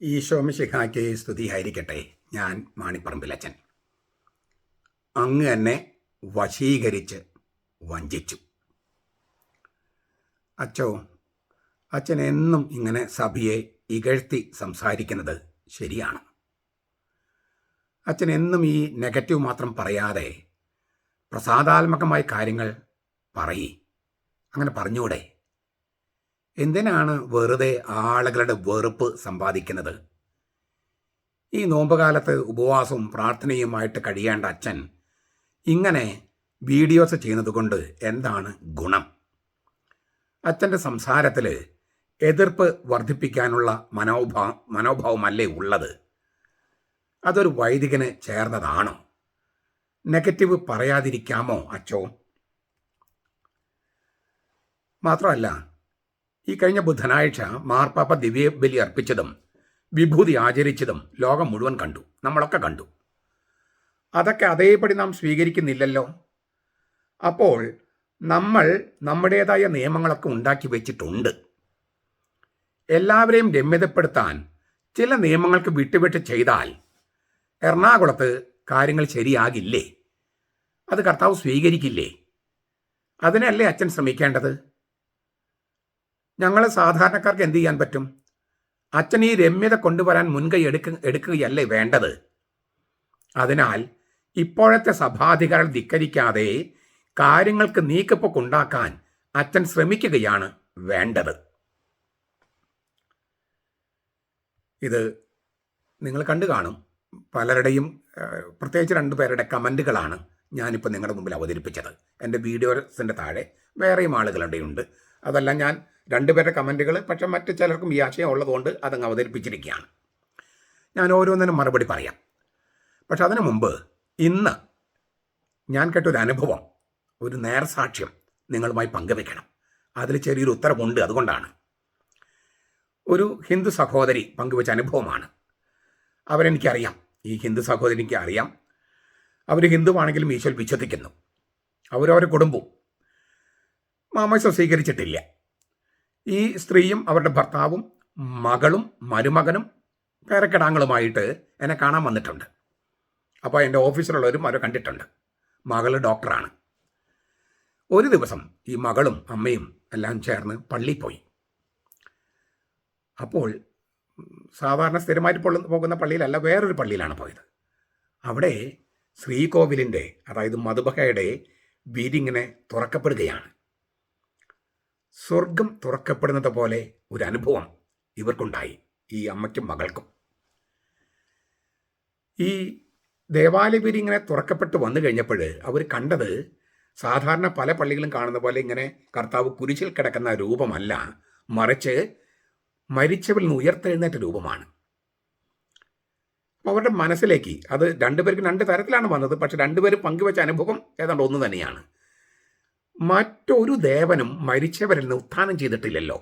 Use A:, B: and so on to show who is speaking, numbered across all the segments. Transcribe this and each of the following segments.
A: ഈശോമിശിഹായ്ക്ക് സ്തുതിയായിരിക്കട്ടെ. ഞാൻ മാണിപ്പറമ്പിലച്ചൻ. അങ്ങ് എന്നെ വശീകരിച്ച് വഞ്ചിച്ചു. അച്ഛൻ എന്നും ഇങ്ങനെ സഭയെ ഇകഴ്ത്തി സംസാരിക്കുന്നത് ശരിയാണ്. അച്ഛൻ എന്നും ഈ നെഗറ്റീവ് മാത്രം പറയാതെ പ്രസാദാത്മകമായ കാര്യങ്ങൾ അങ്ങനെ പറഞ്ഞൂടെ? എന്തിനാണ് വെറുതെ ആളുകളുടെ വെറുപ്പ് സമ്പാദിക്കുന്നത്? ഈ നോമ്പുകാലത്ത് ഉപവാസവും പ്രാർത്ഥനയുമായിട്ട് കഴിയേണ്ട അച്ഛൻ ഇങ്ങനെ വീഡിയോസ് ചെയ്യുന്നത് കൊണ്ട് എന്താണ് ഗുണം? അച്ഛൻ്റെ സംസാരത്തിൽ എതിർപ്പ് വർദ്ധിപ്പിക്കാനുള്ള മനോഭാവമല്ലേ ഉള്ളത്? അതൊരു വൈദികന് ചേർന്നതാണോ? നെഗറ്റീവ് പറയാതിരിക്കാമോ അച്ചോ? മാത്രമല്ല, ഈ കഴിഞ്ഞ ബുധനാഴ്ച മാർപ്പാപ്പ ദിവ്യബലി അർപ്പിച്ചതും വിഭൂതി ആചരിച്ചതും ലോകം മുഴുവൻ കണ്ടു, നമ്മളൊക്കെ കണ്ടു. അതൊക്കെ അതേപടി നാം സ്വീകരിക്കുന്നില്ലല്ലോ. അപ്പോൾ നമ്മൾ നമ്മുടേതായ നിയമങ്ങളൊക്കെ ഉണ്ടാക്കി വെച്ചിട്ടുണ്ട്. എല്ലാവരെയും രമ്യതപ്പെടുത്താൻ ചില നിയമങ്ങൾക്ക് വിട്ടുവിട്ട് ചെയ്താൽ എറണാകുളത്ത് കാര്യങ്ങൾ ശരിയാകില്ലേ? അത് കർത്താവ് സ്വീകരിക്കില്ലേ? അതിനല്ലേ അച്ഛൻ ശ്രമിക്കേണ്ടത്? ഞങ്ങൾ സാധാരണക്കാർക്ക് എന്ത് ചെയ്യാൻ പറ്റും? അച്ഛൻ ഈ രമ്യത കൊണ്ടുവരാൻ മുൻകൈ എടുക്കുകയല്ലേ വേണ്ടത്? അതിനാൽ ഇപ്പോഴത്തെ സഭാധികാരം ധിക്കരിക്കാതെ കാര്യങ്ങൾക്ക് നീക്കപ്പൊക്കുണ്ടാക്കാൻ അച്ഛൻ ശ്രമിക്കുകയാണ് വേണ്ടത്. ഇത് നിങ്ങൾ കണ്ടു കാണും. പലരുടെയും പ്രത്യേകിച്ച് 2 പേരുടെ കമൻറ്റുകളാണ് ഞാനിപ്പോൾ നിങ്ങളുടെ മുമ്പിൽ അവതരിപ്പിച്ചത്. എൻ്റെ വീഡിയോസിൻ്റെ താഴെ വേറെയും ആളുകളുടെയുണ്ട്. അതെല്ലാം ഞാൻ 2 പേരുടെ കമൻറ്റുകൾ, പക്ഷെ മറ്റു ചിലർക്കും ഈ ആശയം ഉള്ളതുകൊണ്ട് അതങ്ങ് അവതരിപ്പിച്ചിരിക്കുകയാണ്. ഞാൻ ഓരോന്നിനും മറുപടി പറയാം. പക്ഷെ അതിനു മുമ്പ് ഇന്ന് ഞാൻ കേട്ടൊരു അനുഭവം, ഒരു നേർസാക്ഷ്യം നിങ്ങളുമായി പങ്കുവെക്കണം. അതിൽ ചെറിയൊരു ഉത്തരവുണ്ട്, അതുകൊണ്ടാണ്. ഒരു ഹിന്ദു സഹോദരി പങ്കുവെച്ച അനുഭവമാണ്. അവരെനിക്കറിയാം, ഈ ഹിന്ദു സഹോദരി എനിക്ക് അറിയാം. അവർ ഹിന്ദുവാണെങ്കിലും ഈശോയിൽ വിശ്വസിക്കുന്നു. അവരവരുടെ കുടുംബവും മാമോദിസ സ്വീകരിച്ചിട്ടില്ല. ഈ സ്ത്രീയും അവരുടെ ഭർത്താവും മകളും മരുമകനും പേരക്കിടാങ്ങളുമായിട്ട് എന്നെ കാണാൻ വന്നിട്ടുണ്ട്. അപ്പോൾ എൻ്റെ ഓഫീസിലുള്ളവരും അവരെ കണ്ടിട്ടുണ്ട്. മകൾ ഡോക്ടറാണ്. ഒരു ദിവസം ഈ മകളും അമ്മയും എല്ലാം ചേർന്ന് പള്ളിയിൽ പോയി. അപ്പോൾ സാധാരണ സ്ഥിരമായിട്ട് പോകുന്ന പള്ളിയിലല്ല, വേറൊരു പള്ളിയിലാണ് പോയത്. അവിടെ ശ്രീകോവിലിൻ്റെ, അതായത് മധുബഹയുടെ വീരിങ്ങനെ തുറക്കപ്പെടുകയാണ്. സ്വർഗം തുറക്കപ്പെടുന്നത് പോലെ ഒരു അനുഭവം ഇവർക്കുണ്ടായി, ഈ അമ്മയ്ക്കും മകൾക്കും. ഈ ദേവാലയ വീരി ഇങ്ങനെ തുറക്കപ്പെട്ട് വന്നു കഴിഞ്ഞപ്പോൾ അവർ കണ്ടത് സാധാരണ പല പള്ളികളും കാണുന്ന പോലെ ഇങ്ങനെ കർത്താവ് കുരിശിൽ കിടക്കുന്ന രൂപമല്ല, മറിച്ച് മരിച്ചവരിൽ നിന്ന് ഉയർത്തെഴുന്നേറ്റ രൂപമാണ്. അപ്പോൾ അവരുടെ മനസ്സിലേക്ക് അത് 2 പേർക്കും 2 തരത്തിലാണ് വന്നത്. പക്ഷെ 2 പേരും പങ്കുവെച്ച അനുഭവം ഏതാണ്ട് ഒന്ന് തന്നെയാണ്. മറ്റൊരു ദേവനും മരിച്ചവരിൽ നിന്ന് ഉത്ഥാനം ചെയ്തിട്ടില്ലല്ലോ.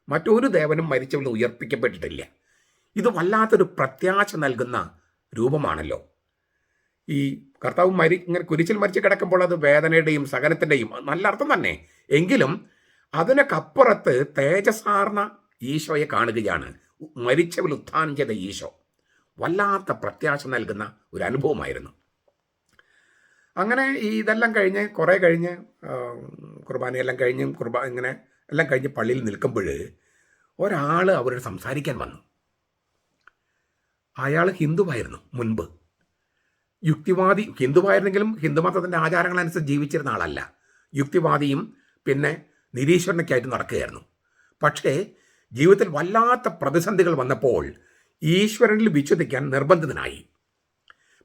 A: മറ്റൊരു ദേവനും മരിച്ചവരിൽ നിന്ന് ഉയർപ്പിക്കപ്പെട്ടിട്ടില്ല. ഇത് വല്ലാത്തൊരു പ്രത്യാശ നൽകുന്ന രൂപമാണല്ലോ. ഈ കർത്താവ് ഇങ്ങനെ കുരിശിൽ മരിച്ച് കിടക്കുമ്പോൾ അത് വേദനയുടെയും സഹനത്തിൻ്റെയും നല്ല അർത്ഥം തന്നെ. എങ്കിലും അതിനൊക്കപ്പുറത്ത് തേജസാർന്ന ഈശോയെ കാണുകയാണ്, മരിച്ചവരിൽ ഉത്ഥാനം ചെയ്ത ഈശോ. വല്ലാത്ത പ്രത്യാശ നൽകുന്ന ഒരു അനുഭവമായിരുന്നു. അങ്ങനെ ഇതെല്ലാം കഴിഞ്ഞ് കുറേ കഴിഞ്ഞ് കുർബാനയെല്ലാം കഴിഞ്ഞ് ഇങ്ങനെ എല്ലാം കഴിഞ്ഞ് പള്ളിയിൽ നിൽക്കുമ്പോൾ ഒരാൾ അവരോട് സംസാരിക്കാൻ വന്നു. അയാൾ ഹിന്ദുവായിരുന്നു മുൻപ്. യുക്തിവാദി, ഹിന്ദുവായിരുന്നെങ്കിലും ഹിന്ദുമതത്തിൻ്റെ ആചാരങ്ങളനുസരിച്ച് ജീവിച്ചിരുന്ന ആളല്ല. യുക്തിവാദിയും പിന്നെ നിരീശ്വരനൊക്കെയായിട്ട് നടക്കുകയായിരുന്നു. പക്ഷേ ജീവിതത്തിൽ വല്ലാത്ത പ്രതിസന്ധികൾ വന്നപ്പോൾ ഈശ്വരനിൽ വിശ്വസിക്കാൻ നിർബന്ധിതനായി.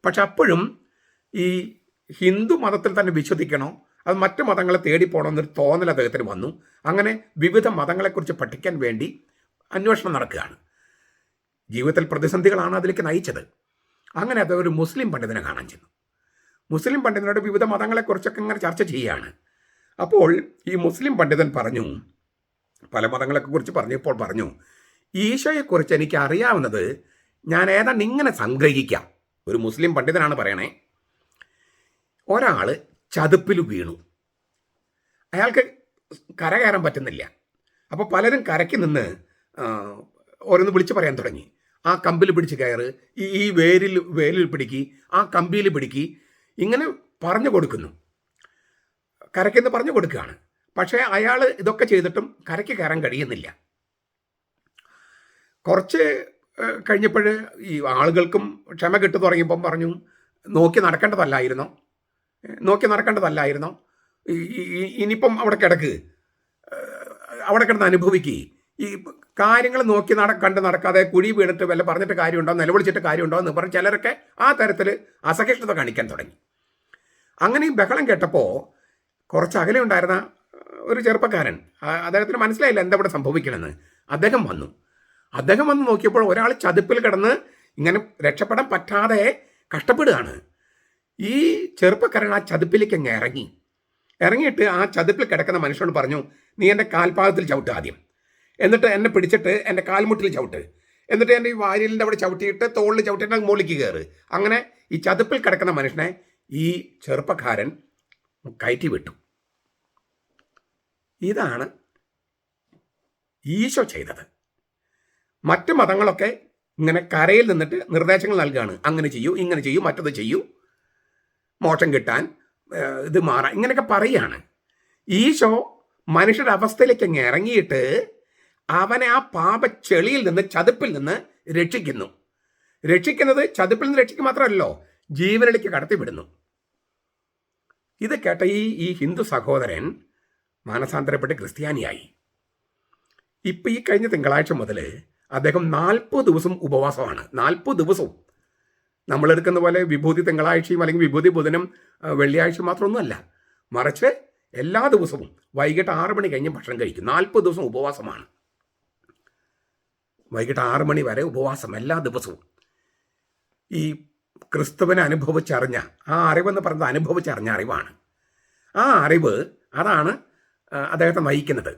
A: പക്ഷെ അപ്പോഴും ഈ ഹിന്ദു മതത്തിൽ തന്നെ വിശ്വസിക്കണോ, അത് മറ്റു മതങ്ങളെ തേടിപ്പോണമെന്നൊരു തോന്നൽ അദ്ദേഹത്തിന് വന്നു. അങ്ങനെ വിവിധ മതങ്ങളെക്കുറിച്ച് പഠിക്കാൻ വേണ്ടി അന്വേഷണം നടക്കുകയാണ്. ജീവിതത്തിൽ പ്രതിസന്ധികളാണ് അതിലേക്ക് നയിച്ചത്. അങ്ങനെ അദ്ദേഹം ഒരു മുസ്ലിം പണ്ഡിതനെ കാണാൻ ചെന്നു. മുസ്ലിം പണ്ഡിതനോട് വിവിധ മതങ്ങളെക്കുറിച്ചൊക്കെ ഇങ്ങനെ ചർച്ച ചെയ്യുകയാണ്. അപ്പോൾ ഈ മുസ്ലിം പണ്ഡിതൻ പറഞ്ഞു, പല മതങ്ങളെക്കുറിച്ച് പറഞ്ഞപ്പോൾ പറഞ്ഞു, ഈശോയെക്കുറിച്ച് എനിക്ക് അറിയാവുന്നത് ഞാൻ ഏതാണ്ട് ഇങ്ങനെ സംഗ്രഹിക്കാം. ഒരു മുസ്ലിം പണ്ഡിതനാണ് പറയണേ. ഒരാൾ ചതുപ്പിൽ വീണു, അയാൾക്ക് കര കയറാൻ പറ്റുന്നില്ല. അപ്പോൾ പലരും കരയ്ക്ക് നിന്ന് ഓരോന്ന് വിളിച്ചു പറയാൻ തുടങ്ങി. ആ കമ്പിൽ പിടിച്ച് കയറ്, ഈ വേലിൽ പിടിക്കി, ആ കമ്പിയിൽ പിടിക്കി, ഇങ്ങനെ പറഞ്ഞു കൊടുക്കുന്നു, കരയ്ക്കെന്ന് പറഞ്ഞു കൊടുക്കുകയാണ്. പക്ഷേ അയാൾ ഇതൊക്കെ ചെയ്തിട്ടും കരയ്ക്ക് കയറാൻ കഴിയുന്നില്ല. കുറച്ച് കഴിഞ്ഞപ്പോൾ ഈ ആളുകൾക്കും ക്ഷമ കിട്ടു തുടങ്ങിയപ്പം പറഞ്ഞു, നോക്കി നടക്കേണ്ടതല്ലായിരുന്നോ, ഇനിയിപ്പം അവിടെ കിടക്ക്, അവിടെ കിടന്ന് അനുഭവിക്കുക, ഈ കാര്യങ്ങൾ നോക്കി കണ്ട് നടക്കാതെ കുഴി വീണിട്ട് വല്ല പറഞ്ഞിട്ട് കാര്യമുണ്ടോ, നിലവിളിച്ചിട്ട് കാര്യമുണ്ടോ എന്ന് പറഞ്ഞ് ചിലരൊക്കെ ആ തരത്തിൽ അസഹിഷ്ണുത കാണിക്കാൻ തുടങ്ങി. അങ്ങനെ ഈ ബഹളം കേട്ടപ്പോൾ കുറച്ച് അകലെ ഉണ്ടായിരുന്ന ഒരു ചെറുപ്പക്കാരൻ, അദ്ദേഹത്തിന് മനസ്സിലായില്ല എന്താ ഇവിടെ സംഭവിക്കണമെന്ന്. അദ്ദേഹം വന്ന് നോക്കിയപ്പോൾ ഒരാൾ ചതുപ്പിൽ കിടന്ന് ഇങ്ങനെ രക്ഷപ്പെടാൻ പറ്റാതെ കഷ്ടപ്പെടുകയാണ്. ഈ ചെറുപ്പക്കാരൻ ആ ചതുപ്പിലേക്ക് അങ്ങ് ഇറങ്ങിയിട്ട് ആ ചതുപ്പിൽ കിടക്കുന്ന മനുഷ്യനോട് പറഞ്ഞു, നീ എൻ്റെ കാൽപാദത്തിൽ ചവിട്ട് ആദ്യം, എന്നിട്ട് എന്നെ പിടിച്ചിട്ട് എൻ്റെ കാൽമുട്ടിൽ ചവിട്ട്, എന്നിട്ട് എൻ്റെ ഈ വാരിലിൻ്റെ അവിടെ ചവിട്ടിയിട്ട് തോളിൽ ചവിട്ടിയിട്ട് മുകളിലേക്ക് കയറ്. അങ്ങനെ ഈ ചതുപ്പിൽ കിടക്കുന്ന മനുഷ്യനെ ഈ ചെറുപ്പക്കാരൻ കയറ്റി വിട്ടു. ഇതാണ് ഈശോ ചെയ്തത്. മറ്റു മതങ്ങളൊക്കെ ഇങ്ങനെ കരയിൽ നിന്നിട്ട് നിർദ്ദേശങ്ങൾ നൽകുകയാണ്, അങ്ങനെ ചെയ്യൂ, ഇങ്ങനെ ചെയ്യൂ, മറ്റത് ചെയ്യൂ, മോക്ഷം കിട്ടാൻ, ഇത് മാറാൻ, ഇങ്ങനെയൊക്കെ പറയുകയാണ്. ഈശോ മനുഷ്യരുടെ അവസ്ഥയിലേക്ക് അങ്ങ് ഇറങ്ങിയിട്ട് അവനെ ആ പാപച്ചെളിയിൽ നിന്ന്, ചതുപ്പിൽ നിന്ന് രക്ഷിക്കുന്നത് ചതുപ്പിൽ നിന്ന് രക്ഷിക്കുക മാത്രമല്ലോ, ജീവനിലേക്ക് കടത്തിവിടുന്നു. ഇത് കേട്ട ഈ ഹിന്ദു സഹോദരൻ മാനസാന്തരപ്പെട്ട് ക്രിസ്ത്യാനിയായി. ഇപ്പം ഈ കഴിഞ്ഞ തിങ്കളാഴ്ച മുതൽ അദ്ദേഹം 40 ദിവസം ഉപവാസമാണ്. 40 ദിവസവും നമ്മളെടുക്കുന്ന പോലെ വിഭൂതി തിങ്കളാഴ്ചയും അല്ലെങ്കിൽ വിഭൂതി ബുധനും വെള്ളിയാഴ്ചയും മാത്രമൊന്നുമല്ല, മറിച്ച് എല്ലാ ദിവസവും വൈകിട്ട് 6 മണി കഴിഞ്ഞ് ഭക്ഷണം കഴിക്കും. 40 ദിവസം ഉപവാസമാണ്. വൈകിട്ട് 6 മണി വരെ ഉപവാസം എല്ലാ ദിവസവും. ഈ ക്രിസ്തുവിനെ അനുഭവിച്ചറിഞ്ഞ ആ അറിവെന്ന് പറയുന്നത് അനുഭവിച്ചറിഞ്ഞ അറിവാണ്. ആ അറിവ് അതാണ് അദ്ദേഹത്തെ നയിക്കുന്നത്.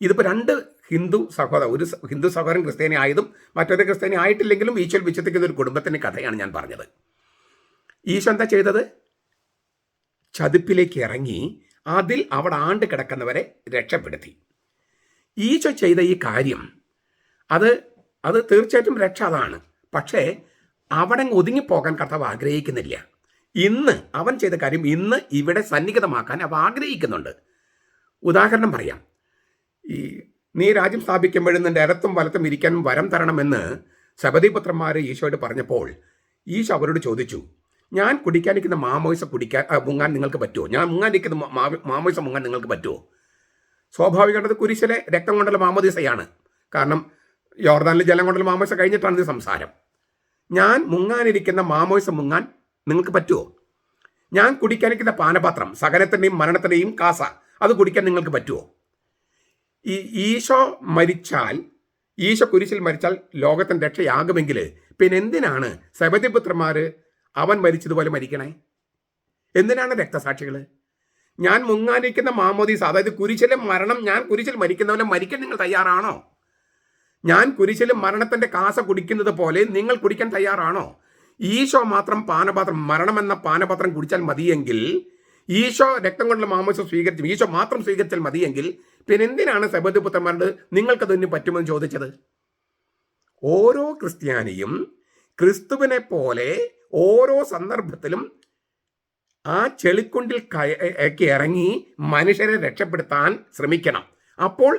A: ഇതിപ്പോൾ 2 ഹിന്ദു സഹോദരൻ, ഒരു ഹിന്ദു സഹോദരൻ ക്രിസ്ത്യാനി ആയതും മറ്റൊരു ക്രിസ്ത്യാനി ആയിട്ടില്ലെങ്കിലും ഈശോയിൽ വിശ്വസിക്കുന്ന ഒരു കുടുംബത്തിൻ്റെ കഥയാണ് ഞാൻ പറഞ്ഞത്. ഈശോ എന്താ ചെയ്തത്? ചതുപ്പിലേക്ക് ഇറങ്ങി അതിൽ അവിടെ ആണ്ട് കിടക്കുന്നവരെ രക്ഷപ്പെടുത്തി. ഈശോ ചെയ്ത ഈ കാര്യം അത് തീർച്ചയായിട്ടും രക്ഷ അതാണ്. പക്ഷേ അവിടെ ഒതുങ്ങിപ്പോകാൻ കർത്താവ് ആഗ്രഹിക്കുന്നില്ല. ഇന്ന് അവൻ ചെയ്ത കാര്യം ഇന്ന് ഇവിടെ സന്നിഹിതമാക്കാൻ അവ ആഗ്രഹിക്കുന്നുണ്ട്. ഉദാഹരണം പറയാം. നീ രാജ്യം സ്ഥാപിക്കുമ്പോഴും നിന്റെ ഇടത്തും വലത്തും ഇരിക്കാനും വരം തരണമെന്ന് സബദീപുത്രന്മാർ ഈശോയോട് പറഞ്ഞപ്പോൾ ഈശോ അവരോട് ചോദിച്ചു, ഞാൻ കുടിക്കാനിരിക്കുന്ന മാമോയിസ മുങ്ങാൻ നിങ്ങൾക്ക് പറ്റുമോ? ഞാൻ മുങ്ങാനിരിക്കുന്ന മാമോയിസ മുങ്ങാൻ നിങ്ങൾക്ക് പറ്റുമോ? സ്വാഭാവികമായിട്ട് കുരിശിലെ രക്തം കൊണ്ടുള്ള മാമോദിസയാണ്. കാരണം യോർദാനിലെ ജലം കൊണ്ടുള്ള മാമോയിസ കഴിഞ്ഞിട്ടാണ് ഇത് സംസാരം. ഞാൻ മുങ്ങാനിരിക്കുന്ന മാമോയിസ മുങ്ങാൻ നിങ്ങൾക്ക് പറ്റുമോ? ഞാൻ കുടിക്കാനിരിക്കുന്ന പാനപാത്രം, സകലത്തിൻ്റെയും മരണത്തിൻ്റെയും കാസ, അത് കുടിക്കാൻ നിങ്ങൾക്ക് പറ്റുമോ? ഈശോ കുരിശിൽ മരിച്ചാൽ ലോകത്തിന് രക്ഷയാകുമെങ്കിൽ പിന്നെ എന്തിനാണ് സബദിപുത്രന്മാർ അവൻ മരിച്ചതുപോലെ മരിക്കണേ? എന്തിനാണ് രക്തസാക്ഷികൾ? ഞാൻ മുങ്ങാനിരിക്കുന്ന മാമോദീസ, അതായത് കുരിശിലെ മരണം, ഞാൻ കുരിശിൽ മരിക്കുന്നവനെ മരിക്കാൻ നിങ്ങൾ തയ്യാറാണോ? ഞാൻ കുരിശിൽ മരണത്തിൻ്റെ കാസ കുടിക്കുന്നത് പോലെ നിങ്ങൾ കുടിക്കാൻ തയ്യാറാണോ? ഈശോ മാത്രം പാനപാത്രം, മരണമെന്ന പാനപാത്രം കുടിച്ചാൽ മതിയെങ്കിൽ, ഈശോ രക്തം കൊണ്ടുള്ള മാമോദിസ സ്വീകരിച്ചു, ഈശോ മാത്രം സ്വീകരിച്ചാൽ മതിയെങ്കിൽ പിന്നെ എന്തിനാണ് സബദിപുത്രന്മാരോട് നിങ്ങൾക്കതിന് പറ്റുമെന്ന് ചോദിച്ചത്? ഓരോ ക്രിസ്ത്യാനിയും ക്രിസ്തുവിനെ പോലെ ഓരോ സന്ദർഭത്തിലും ആ ചെളിക്കുണ്ടിൽ ഇറങ്ങി മനുഷ്യരെ രക്ഷപ്പെടുത്താൻ ശ്രമിക്കണം. അപ്പോൾ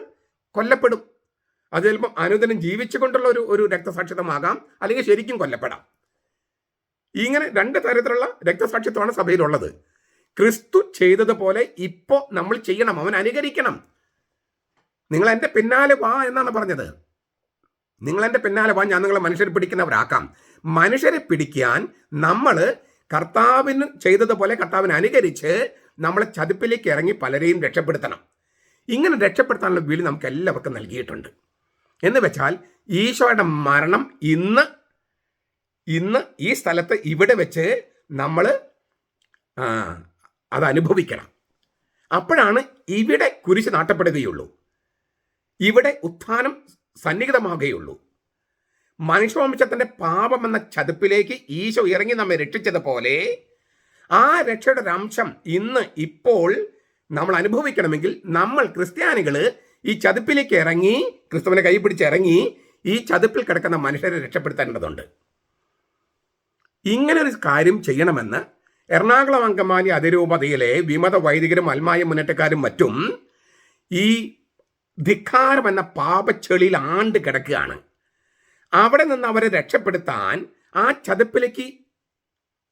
A: കൊല്ലപ്പെടും. അത് ചിലപ്പം അനുദിനം ജീവിച്ചുകൊണ്ടുള്ള ഒരു രക്തസാക്ഷിത്വമാകാം, അല്ലെങ്കിൽ ശരിക്കും കൊല്ലപ്പെടാം. ഇങ്ങനെ 2 തരത്തിലുള്ള രക്തസാക്ഷിത്വമാണ് സഭയിലുള്ളത്. ക്രിസ്തു ചെയ്തതുപോലെ ഇപ്പോൾ നമ്മൾ ചെയ്യണം, അവൻ അനുകരിക്കണം. നിങ്ങൾ എൻ്റെ പിന്നാലെ വാ എന്നാണ് പറഞ്ഞത്. നിങ്ങൾ എൻ്റെ പിന്നാലെ വാ, ഞാൻ നിങ്ങളെ മനുഷ്യരെ പിടിക്കുന്നവരാക്കാം. മനുഷ്യരെ പിടിക്കാൻ നമ്മൾ കർത്താവിന് ചെയ്തതുപോലെ കർത്താവിനെ അനുകരിച്ച് നമ്മളെ ചതുപ്പിലേക്ക് ഇറങ്ങി പലരെയും രക്ഷപ്പെടുത്തണം. ഇങ്ങനെ രക്ഷപ്പെടുത്താനുള്ള വിളി നമുക്ക് എല്ലാവർക്കും നൽകിയിട്ടുണ്ട്. എന്ന് വെച്ചാൽ ഈശോയുടെ മരണം ഇന്ന് ഈ സ്ഥലത്ത് ഇവിടെ വെച്ച് നമ്മൾ അത് അനുഭവിക്കണം. അപ്പോഴാണ് ഇവിടെ കുരിശ് നാട്ടപ്പെടുകയുള്ളൂ, ഇവിടെ ഉത്ഥാനം സന്നിഹിതമാകുകയുള്ളൂ. മനുഷ്യവംശത്തിൻ്റെ പാപമെന്ന ചതുപ്പിലേക്ക് ഈശോ ഇറങ്ങി നമ്മെ രക്ഷിച്ചതുപോലെ ആ രക്ഷയുടെ ഒരു അംശം ഇപ്പോൾ നമ്മൾ അനുഭവിക്കണമെങ്കിൽ നമ്മൾ ക്രിസ്ത്യാനികൾ ഈ ചതുപ്പിലേക്ക് ഇറങ്ങി, ക്രിസ്തുവിനെ കൈപിടിച്ച് ഇറങ്ങി ഈ ചതുപ്പിൽ കിടക്കുന്ന മനുഷ്യരെ രക്ഷപ്പെടുത്തേണ്ടതുണ്ട്. ഇങ്ങനെ ഒരു കാര്യം ചെയ്യണമെന്ന് എറണാകുളം അങ്കമാലി അതിരൂപതയിലെ വിമത വൈദികരും അൽമായ മുന്നേറ്റക്കാരും മറ്റും ഈ ധിക്കാരം എന്ന പാപച്ചെളിയിൽ ആണ്ട് കിടക്കുകയാണ്. അവിടെ നിന്ന് അവരെ രക്ഷപ്പെടുത്താൻ ആ ചതുപ്പിലേക്ക്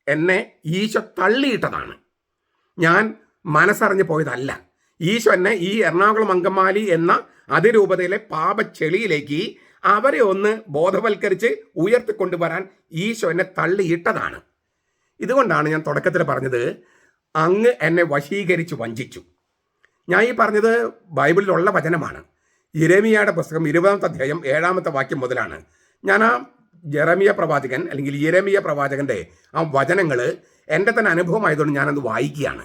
A: എന്നെ ഈശോ തള്ളിയിട്ടതാണ്. ഞാൻ മനസ്സറിഞ്ഞു പോയതല്ല. ഈശോ എന്നെ ഈ എറണാകുളം അങ്കമാലി എന്ന അതിരൂപതയിലെ പാപച്ചെളിയിലേക്ക് അവരെ ഒന്ന് ബോധവൽക്കരിച്ച് ഉയർത്തിക്കൊണ്ടുവരാൻ ഈശോ എന്നെ തള്ളിയിട്ടതാണ്. ഇതുകൊണ്ടാണ് ഞാൻ തുടക്കത്തിൽ പറഞ്ഞത്, അങ്ങ് എന്നെ വശീകരിച്ച് വഞ്ചിച്ചു. ഞാൻ ഈ പറഞ്ഞത് ബൈബിളിലുള്ള വചനമാണ്. യിരെമ്യായുടെ പുസ്തകം 20-ാമത്തെ അധ്യായം 7-ാമത്തെ വാക്യം മുതലാണ്. ഞാൻ ആ ജെറമിയ പ്രവാചകൻ അല്ലെങ്കിൽ യിരെമ്യ പ്രവാചകന്റെ ആ വചനങ്ങൾ എൻ്റെ തന്നെ അനുഭവമായതുകൊണ്ട് ഞാനത് വായിക്കുകയാണ്.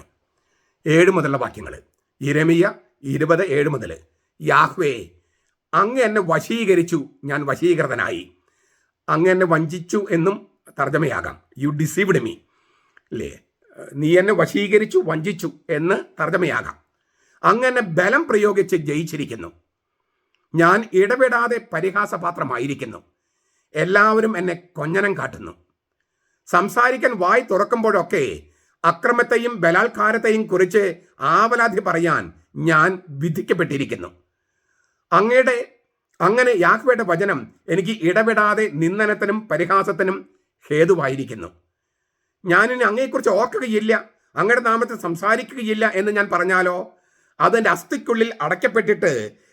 A: 7 മുതലുള്ള വാക്യങ്ങൾ. യിരെമ്യ 20:7 മുതൽ. യാഹ്വേ, അങ്ങ് എന്നെ വശീകരിച്ചു, ഞാൻ വശീകൃതനായി. അങ്ങ് എന്നെ വഞ്ചിച്ചു എന്നും തർജ്ജമയാകാം. യു ഡിസീവ്ഡ് മീ, അല്ലേ? നീ എന്നെ വശീകരിച്ചു, വഞ്ചിച്ചു എന്ന് തർജ്ജമയാകാം. അങ്ങ് എന്നെ ബലം പ്രയോഗിച്ച് ജയിച്ചിരിക്കുന്നു. ഞാൻ ഇടപെടാതെ പരിഹാസപാത്രമായിരിക്കുന്നു. എല്ലാവരും എന്നെ കൊഞ്ഞനം കാട്ടുന്നു. സംസാരിക്കാൻ വായി തുറക്കുമ്പോഴൊക്കെ അക്രമത്തെയും ബലാത്കാരത്തെയും കുറിച്ച് ആവലാതി പറയാൻ ഞാൻ വിധിക്കപ്പെട്ടിരിക്കുന്നു. അങ്ങനെ യാഹ്വേയുടെ വചനം എനിക്ക് ഇടപെടാതെ നിന്ദനത്തിനും പരിഹാസത്തിനും ഹേതുവായിരിക്കുന്നു. ഞാനിനി അങ്ങയെക്കുറിച്ച് ഓർക്കുകയില്ല, അങ്ങയുടെ നാമത്തിൽ സംസാരിക്കുകയില്ല എന്ന് ഞാൻ പറഞ്ഞാലോ, അതെൻ്റെ അസ്ഥിക്കുള്ളിൽ അടയ്ക്കപ്പെട്ടിട്ട്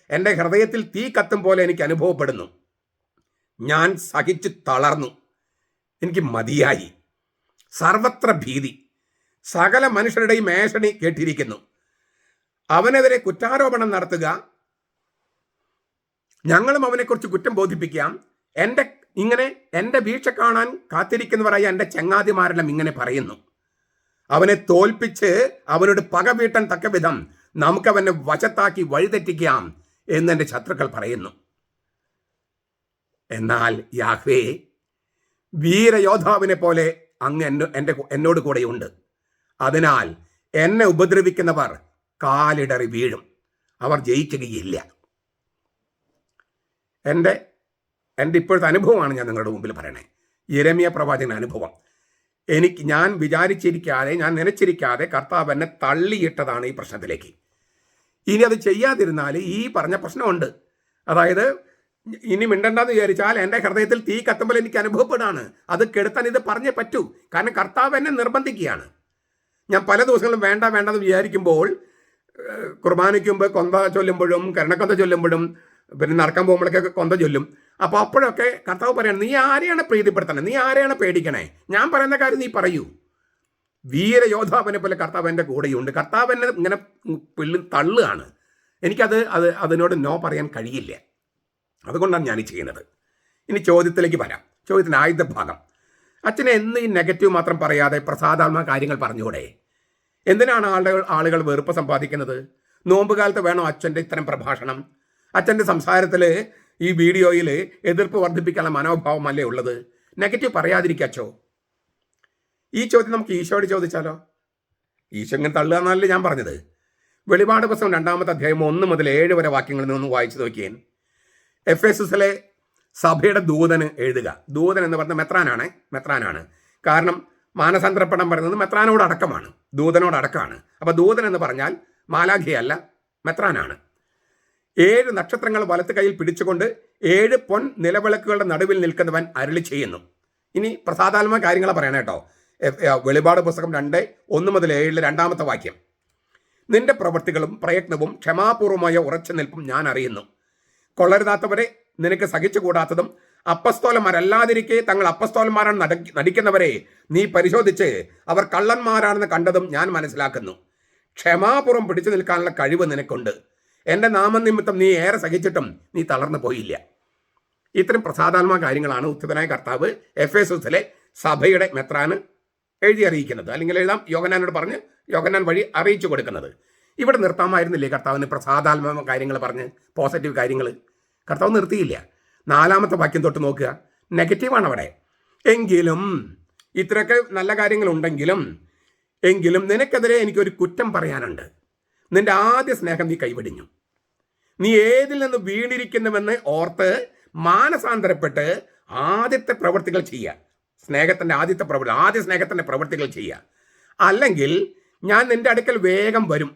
A: എൻ്റെ ഹൃദയത്തിൽ തീ കത്തും പോലെ എനിക്ക് അനുഭവപ്പെടുന്നു. ഞാൻ സഹിച്ചു തളർന്നു, എനിക്ക് മതിയായി. സർവത്ര ഭീതി, സകല മനുഷ്യരുടെയും ഏഷണി കേട്ടിരിക്കുന്നു. അവനെതിരെ കുറ്റാരോപണം നടത്തുക, ഞങ്ങളും അവനെക്കുറിച്ച് കുറ്റം ബോധിപ്പിക്കാം. എൻ്റെ വീഴ്ച കാണാൻ കാത്തിരിക്കുന്നവരായ എൻ്റെ ചങ്ങാതിമാരെല്ലാം ഇങ്ങനെ പറയുന്നു. അവനെ തോൽപ്പിച്ച് അവനോട് പക വീട്ടാൻ തക്ക വിധം നമുക്കവനെ വശത്താക്കി വഴിതെറ്റിക്കാം എന്നെൻ്റെ ശത്രുക്കൾ പറയുന്നു. എന്നാൽ യാഹ്വേ, വീരയോദ്ധാവിനെ പോലെ അങ്ങ് എന്നോട് കൂടെയുണ്ട്. അതിനാൽ എന്നെ ഉപദ്രവിക്കുന്നവർ കാലിടറി വീഴും, അവർ ജയിക്കുകയില്ല. എൻ്റെ ഇപ്പോഴത്തെ അനുഭവമാണ് ഞാൻ നിങ്ങളുടെ മുമ്പിൽ പറയണേ. യിരെമ്യ പ്രവാചകന്റെ അനുഭവം. ഞാൻ വിചാരിച്ചിരിക്കാതെ, ഞാൻ നനച്ചിരിക്കാതെ കർത്താവ് എന്നെ തള്ളിയിട്ടതാണ് ഈ പ്രശ്നത്തിലേക്ക്. ഇനി അത് ചെയ്യാതിരുന്നാൽ ഈ പറഞ്ഞ പ്രശ്നമുണ്ട്. അതായത് ഇനി മിണ്ടണ്ടെന്ന് വിചാരിച്ചാൽ എൻ്റെ ഹൃദയത്തിൽ തീ കത്തുമ്പോൾ എനിക്ക് അനുഭവപ്പെടാണ്. അത് കെടുത്താൻ ഇത് പറഞ്ഞേ പറ്റൂ. കാരണം കർത്താവ് എന്നെ നിർബന്ധിക്കുകയാണ്. ഞാൻ പല ദിവസങ്ങളും വേണ്ടെന്ന് വിചാരിക്കുമ്പോൾ കുർബാനയ്ക്ക് മുമ്പ് കൊന്ത ചൊല്ലുമ്പോഴും കരുണക്കൊന്ത ചൊല്ലുമ്പോഴും പിന്നെ നടക്കാൻ പോകുമ്പോഴൊക്കെ കൊന്ത ചൊല്ലും. അപ്പോൾ അപ്പോഴൊക്കെ കർത്താവ് പറയണം, നീ ആരെയാണ് പ്രീതിപ്പെടുത്തണേ, നീ ആരെയാണ് പേടിക്കണേ, ഞാൻ പറയുന്ന കാര്യം നീ പറയൂ. വീരയോദ്ധാവിനെ പോലെ കർത്താവ് എൻ്റെ കൂടെയുണ്ട്. കർത്താവ് എന്നെ ഇങ്ങനെ തള്ളുകയാണ്. അതിനോട് നോ പറയാൻ കഴിയില്ല. അതുകൊണ്ടാണ് ഞാൻ ചെയ്യുന്നത്. ഇനി ചോദ്യത്തിലേക്ക് വരാം. ചോദ്യത്തിൻ്റെ ആദ്യത്തെ ഭാഗം, അച്ഛനെ എന്ന് ഈ നെഗറ്റീവ് മാത്രം പറയാതെ പ്രസാദാത്മക കാര്യങ്ങൾ പറഞ്ഞുകൂടെ? എന്തിനാണ് ആളുകൾ വെറുപ്പ് സമ്പാദിക്കുന്നത്? നോമ്പുകാലത്ത് വേണോ അച്ഛൻ്റെ ഇത്തരം പ്രഭാഷണം? അച്ഛൻ്റെ സംസാരത്തിൽ, ഈ വീഡിയോയിൽ എതിർപ്പ് വർദ്ധിപ്പിക്കാനുള്ള മനോഭാവമല്ലേ ഉള്ളത്? നെഗറ്റീവ് പറയാതിരിക്കച്ചോ. ഈ ചോദ്യം നമുക്ക് ഈശോയോട് ചോദിച്ചാലോ? ഈശോ ഇങ്ങനെ തള്ളുക എന്നല്ലേ ഞാൻ പറഞ്ഞത്. വെളിപാട് പുസ്തകം 2-ാമത്തെ അധ്യായം 1 മുതൽ 7 വരെ വാക്യങ്ങളിൽ നിന്ന് വായിച്ചു നോക്കിയേൻ. എഫേസുസിലെ സഭയുടെ ദൂതന് എഴുതുക. ദൂതൻ എന്ന് പറഞ്ഞ മെത്രാനാണ്. കാരണം മാനസാന്തരപ്പെടാൻ പറയുന്നത് മെത്രാനോടടക്കമാണ്, ദൂതനോടടക്കമാണ്. അപ്പോൾ ദൂതൻ എന്ന് പറഞ്ഞാൽ മാലാഖയല്ല, മെത്രാനാണ്. 7 നക്ഷത്രങ്ങൾ വലത്ത് കയ്യിൽ പിടിച്ചുകൊണ്ട് 7 പൊൻ നിലവിളക്കുകളുടെ നടുവിൽ നിൽക്കുന്നവൻ അരുളി ചെയ്യുന്നു. ഇനി പ്രസാദാത്മക കാര്യങ്ങളെ പറയണേ കേട്ടോ. വെളിപാട് പുസ്തകം 2:1 മുതൽ 7 2-ാമത്തെ വാക്യം. നിന്റെ പ്രവൃത്തികളും പ്രയത്നവും ക്ഷമാപൂർവമായ ഉറച്ചു നിൽപ്പും ഞാൻ അറിയുന്നു. കൊള്ളരുതാത്തവരെ നിനക്ക് സഹിച്ചുകൂടാത്തതും അപ്പസ്തോലന്മാരല്ലാതിരിക്കെ തങ്ങൾ അപ്പസ്തോലന്മാരാണ് നടിക്കുന്നവരെ നീ പരിശോധിച്ച് അവർ കള്ളന്മാരാണെന്ന് കണ്ടതും ഞാൻ മനസ്സിലാക്കുന്നു. ക്ഷമാപൂർവം പിടിച്ചു നിൽക്കാനുള്ള കഴിവ് നിനക്കുണ്ട്. എൻ്റെ നാമനിമിത്തം നീ ഏറെ സഹിച്ചിട്ടും നീ തളർന്നു പോയില്ല. ഇത്തരം പ്രസാദാത്മക കാര്യങ്ങളാണ് ഉത്ഥിതനായ കർത്താവ് എഫേസുസിലെ സഭയുടെ മെത്രാന് എഴുതി അറിയിക്കുന്നത്, അല്ലെങ്കിൽ എഴുതാം യോഹന്നാനോട് പറഞ്ഞ് യോഹന്നാൻ വഴി അറിയിച്ചു കൊടുക്കുന്നത്. ഇവിടെ നിർത്താമായിരുന്നില്ലേ കർത്താവിന് പ്രസാദാത്മക കാര്യങ്ങൾ പറഞ്ഞ്, പോസിറ്റീവ് കാര്യങ്ങൾ? കർത്താവ് നിർത്തിയില്ല. 4-ാമത്തെ വാക്യം തൊട്ട് നോക്കുക, നെഗറ്റീവാണ് അവിടെ. എങ്കിലും ഇത്രയൊക്കെ നല്ല കാര്യങ്ങളുണ്ടെങ്കിലും നിനക്കെതിരെ എനിക്കൊരു കുറ്റം പറയാനുണ്ട്. നിന്റെ ആദ്യ സ്നേഹം നീ കൈവെടിഞ്ഞു. നീ ഏതിൽ നിന്ന് വീണിരിക്കുന്നുവെന്ന് ഓർത്ത് മാനസാന്തരപ്പെട്ട് ആദ്യത്തെ പ്രവൃത്തികൾ ചെയ്യുക. സ്നേഹത്തിൻ്റെ ആദ്യ സ്നേഹത്തിൻ്റെ പ്രവൃത്തികൾ ചെയ്യുക. അല്ലെങ്കിൽ ഞാൻ നിന്റെ അടുക്കൽ വേഗം വരും.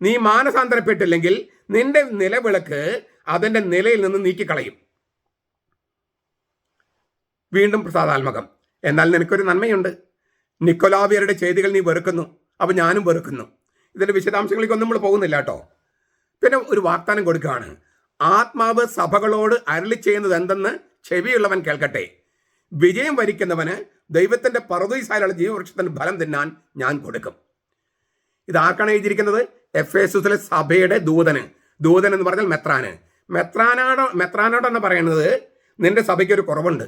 A: നീ മാനസാന്തരപ്പെട്ടില്ലെങ്കിൽ നിന്റെ നിലവിളക്ക് അതിൻ്റെ നിലയിൽ നിന്ന് നീക്കിക്കളയും. വീണ്ടും പ്രസാദാത്മകം. എന്നാൽ നിനക്കൊരു നന്മയുണ്ട്. നിക്കൊലാവിയരുടെ ചെയ്തികൾ നീ വെറുക്കുന്നു, അപ്പോൾ ഞാനും വെറുക്കുന്നു. ഇതിൻ്റെ വിശദാംശങ്ങളിലേക്കൊന്നും നമ്മൾ പോകുന്നില്ല കേട്ടോ. പിന്നെ ഒരു വാഗ്ദാനം കൊടുക്കുകയാണ്. ആത്മാവ് സഭകളോട് അരുളി ചെയ്യുന്നത് എന്തെന്ന് ചെവിയുള്ളവൻ കേൾക്കട്ടെ. വിജയം വരിക്കുന്നവന് ദൈവത്തിൻ്റെ പറുദീസായുള്ള ജീവവൃക്ഷത്തിൻ്റെ ഫലം തിന്നാൻ ഞാൻ കൊടുക്കും. ഇത് ആർക്കാണ് എഴുതിയിരിക്കുന്നത്? എഫേസുസിലെ സഭയുടെ ദൂതൻ എന്ന് പറഞ്ഞാൽ മെത്രാനോടെന്ന് പറയുന്നത്, നിന്റെ സഭയ്ക്ക് ഒരു കുറവുണ്ട്,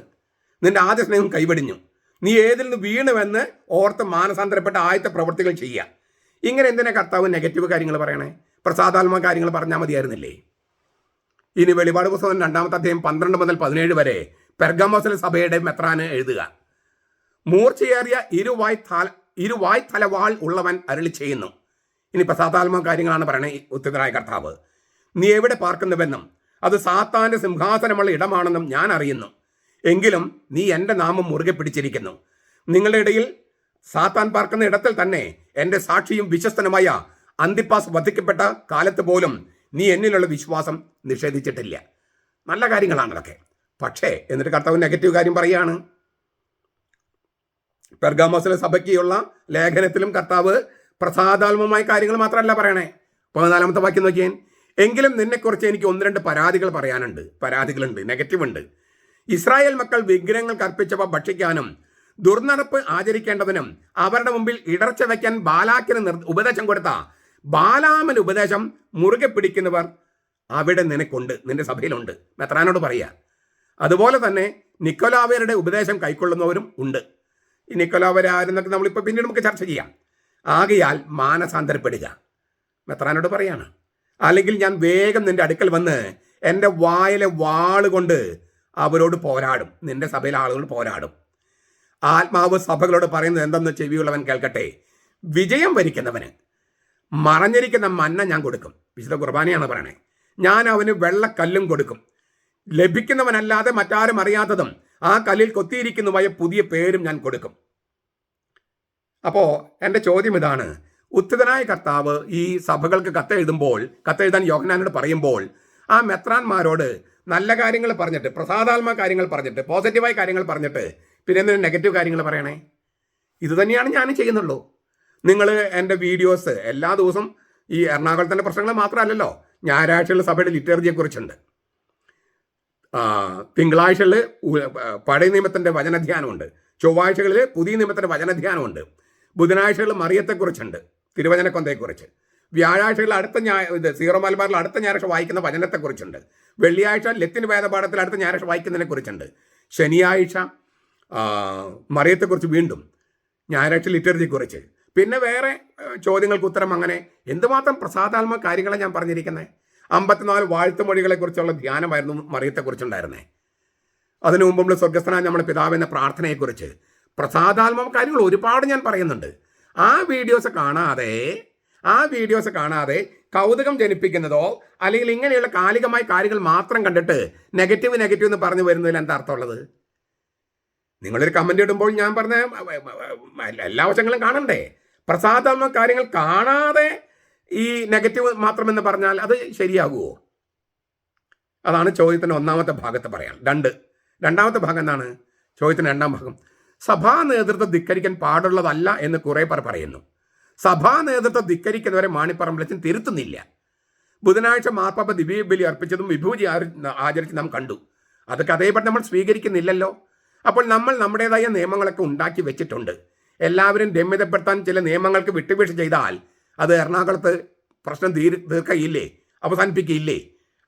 A: നിന്റെ ആദ്യ സ്നേഹം കൈവടിഞ്ഞു, നീ ഏതിൽ നിന്ന് വീണുവെന്ന് ഓർത്ത് മാനസാന്തരപ്പെട്ട ആദ്യത്തെ പ്രവൃത്തികൾ ചെയ്യുക. ഇങ്ങനെ എന്തിനാ കർത്താവ് നെഗറ്റീവ് കാര്യങ്ങൾ പറയണേ? പ്രസാദാത്മക കാര്യങ്ങൾ പറഞ്ഞാൽ മതിയായിരുന്നില്ലേ? ഇനി വെളിപാട് പുസ്തകം 2-ാമത്തെ അധ്യായം 12 മുതൽ 17 വരെ പെർഗമോസിലെ സഭയുടെ മെത്രാന് എഴുതുക. മൂർച്ചയേറിയ ഇരുവായ് തലവാൾ ഉള്ളവൻ അരുളി ചെയ്യുന്നു. ഇനി പ്രസാദാത്മക കാര്യങ്ങളാണ് പറയണേ ഉത്തരനായ കർത്താവ്. നീ എവിടെ പാർക്കുന്നുവെന്നും അത് സാത്താന്റെ സിംഹാസനമുള്ള ഇടമാണെന്നും ഞാൻ അറിയുന്നു. എങ്കിലും നീ എൻ്റെ നാമം മുറുകെ പിടിച്ചിരിക്കുന്നു. നിങ്ങളുടെ ഇടയിൽ സാത്താൻ പാർക്കുന്ന ഇടത്തിൽ തന്നെ എൻ്റെ സാക്ഷിയും വിശ്വസ്തനുമായ അന്തിപ്പാസ് വധിക്കപ്പെട്ട കാലത്ത് പോലും നീ എന്നിലുള്ള വിശ്വാസം നിഷേധിച്ചിട്ടില്ല. നല്ല കാര്യങ്ങളാണ് അതൊക്കെ. പക്ഷേ എന്നിട്ട് കർത്താവ് നെഗറ്റീവ് കാര്യം പറയുകയാണ്. പെർഗാമോസിലെ സഭയ്ക്കുള്ള ലേഖനത്തിലും കർത്താവ് പ്രസാദാത്മകമായ കാര്യങ്ങൾ മാത്രമല്ല പറയണേ. 14-ാമത്തെ വാക്യം നോക്കിയാൽ, എങ്കിലും നിന്നെക്കുറിച്ച് എനിക്ക് 1-2 പരാതികളുണ്ട്, നെഗറ്റീവ് ഉണ്ട്. ഇസ്രായേൽ മക്കൾ വിഗ്രഹങ്ങൾക്ക് അർപ്പിച്ചവ ഭക്ഷിക്കാനും ദുർനടപ്പ് ആചരിക്കേണ്ടതിനും അവരുടെ മുമ്പിൽ ഇടർച്ച വയ്ക്കാൻ ബാലാക്കിന് ഉപദേശം കൊടുത്ത ബാലാമൻ ഉപദേശം മുറുകെ പിടിക്കുന്നവർ അവിടെ നിനക്കുണ്ട്, നിന്റെ സഭയിലുണ്ട്. മെത്രാനോട് പറയുക. അതുപോലെ തന്നെ നിക്കൊലാവരുടെ ഉപദേശം കൈക്കൊള്ളുന്നവരും ഉണ്ട്. ഈ നിക്കൊലാവർ ആരെന്നൊക്കെ നമ്മളിപ്പോൾ പിന്നീട് നമുക്ക് ചർച്ച ചെയ്യാം. ആകയാൽ മാനസാന്തരപ്പെടുക, മെത്രാനോട് പറയാണ്. അല്ലെങ്കിൽ ഞാൻ വേഗം നിന്റെ അടുക്കൽ വന്ന് എൻ്റെ വായിലെ വാളുകൊണ്ട് അവരോട് പോരാടും. നിന്റെ സഭയിലെ ആളുകൾ പോരാടും. ആത്മാവ് സഭകളോട് പറയുന്നത് എന്തെന്ന് ചെവിയുള്ളവൻ കേൾക്കട്ടെ. വിജയം വരിക്കുന്നവന് മറഞ്ഞിരിക്കുന്ന മന്ന ഞാൻ കൊടുക്കും. വിശുദ്ധ കുർബാനയാണ് പറയണേ. ഞാൻ അവന് വെള്ളക്കല്ലും കൊടുക്കും. ലഭിക്കുന്നവനല്ലാതെ മറ്റാരും അറിയാത്തതും ആ കല്ലിൽ കൊത്തിയിരിക്കുന്നതുമായ പുതിയ പേരും ഞാൻ കൊടുക്കും. അപ്പോൾ എൻ്റെ ചോദ്യം ഇതാണ്. ഉത്തിതനായ കർത്താവ് ഈ സഭകൾക്ക് കത്തെഴുതാൻ യോഹന്നാനോട് പറയുമ്പോൾ ആ മെത്രാന്മാരോട് നല്ല കാര്യങ്ങൾ പറഞ്ഞിട്ട്, പ്രസാദാത്മക കാര്യങ്ങൾ പറഞ്ഞിട്ട്, പോസിറ്റീവായ കാര്യങ്ങൾ പറഞ്ഞിട്ട് പിന്നെ എന്തിനും നെഗറ്റീവ് കാര്യങ്ങൾ പറയണേ? ഇത് തന്നെയാണ് ഞാൻ ചെയ്യുന്നുള്ളൂ. നിങ്ങൾ എൻ്റെ വീഡിയോസ് എല്ലാ ദിവസവും ഈ എറണാകുളത്തിൻ്റെ പ്രശ്നങ്ങൾ മാത്രമല്ലല്ലോ, ഞായറാഴ്ചകളിൽ സഭയുടെ ലിറ്റർജിയെക്കുറിച്ചുണ്ട്, തിങ്കളാഴ്ചകളിൽ പഴയ നിയമത്തിൻ്റെ വചനധ്യാനമുണ്ട്, ചൊവ്വാഴ്ചകളിൽ പുതിയ നിയമത്തിൻ്റെ വചനധ്യാനമുണ്ട്, ബുധനാഴ്ചകളിൽ മറിയത്തെക്കുറിച്ചുണ്ട്, തിരുവചനക്കൊന്തയെക്കുറിച്ച്, വ്യാഴാഴ്ചകളിൽ സീറോ മലബാറിൽ അടുത്ത ഞായറാഴ്ച വായിക്കുന്ന വചനത്തെക്കുറിച്ചുണ്ട്, വെള്ളിയാഴ്ച ലത്തിൻ വേദപാഠത്തിൽ അടുത്ത ഞായറാഴ്ച വായിക്കുന്നതിനെക്കുറിച്ചുണ്ട്, ശനിയാഴ്ച മറിയത്തെക്കുറിച്ച്, വീണ്ടും ഞായറാഴ്ച ലിറ്റർജിയെക്കുറിച്ച്, പിന്നെ വേറെ ചോദ്യങ്ങൾക്ക് ഉത്തരം. അങ്ങനെ എന്തുമാത്രം പ്രസാദാത്മക കാര്യങ്ങളാണ് ഞാൻ പറഞ്ഞിരിക്കുന്നത്. 54 വാഴ്ത്തുമൊഴികളെക്കുറിച്ചുള്ള ധ്യാനമായിരുന്നു മറിയത്തെക്കുറിച്ചുണ്ടായിരുന്നേ. അതിനു മുമ്പുള്ള സ്വർഗസ്ഥനായ നമ്മുടെ പിതാവെന്ന പ്രാർത്ഥനയെക്കുറിച്ച് പ്രസാദാത്മക കാര്യങ്ങൾ ഒരുപാട് ഞാൻ പറയുന്നുണ്ട്. ആ വീഡിയോസ് കാണാതെ കൗതുകം ജനിപ്പിക്കുന്നതോ അല്ലെങ്കിൽ ഇങ്ങനെയുള്ള കാലികമായ കാര്യങ്ങൾ മാത്രം കണ്ടിട്ട് നെഗറ്റീവ് എന്ന് പറഞ്ഞു വരുന്നതിൽ എന്താ അർത്ഥമുള്ളത്? നിങ്ങളൊരു കമൻ്റ് ഇടുമ്പോൾ ഞാൻ പറഞ്ഞ എല്ലാ വശങ്ങളും കാണണ്ടേ? പ്രസാദാത്മക കാര്യങ്ങൾ കാണാതെ ഈ നെഗറ്റീവ് മാത്രമെന്ന് പറഞ്ഞാൽ അത് ശരിയാകുമോ? അതാണ് ചോദ്യത്തിൻ്റെ 1-ാമത്തെ ഭാഗത്ത് പറയാം. രണ്ടാമത്തെ ഭാഗം എന്താണ്? ചോദ്യത്തിൻ്റെ 2-ാം ഭാഗം, സഭാ നേതൃത്വം ധിക്കരിക്കാൻ പാടുള്ളതല്ല എന്ന് കുറേ പേർ പറയുന്നു. സഭാ നേതൃത്വം ധിക്കരിക്കുന്നവരെ മാണിപ്പറമ്പിലച്ചൻ തിരുത്തുന്നില്ല. ബുധനാഴ്ച മാർപ്പാപ്പ ദിവ്യബലി അർപ്പിച്ചതും വിഭൂതി ആചരിച്ച് നാം കണ്ടു. അതൊക്കെ അതേപടി നമ്മൾ സ്വീകരിക്കുന്നില്ലല്ലോ. അപ്പോൾ നമ്മൾ നമ്മുടേതായ നിയമങ്ങളൊക്കെ ഉണ്ടാക്കി വെച്ചിട്ടുണ്ട്. എല്ലാവരും രമ്യതപ്പെടുത്താൻ ചില നിയമങ്ങൾക്ക് വിട്ടുവീഴ്ച ചെയ്താൽ അത് എറണാകുളത്ത് പ്രശ്നം തീർക്കയില്ലേ, അവസാനിപ്പിക്കുകയില്ലേ?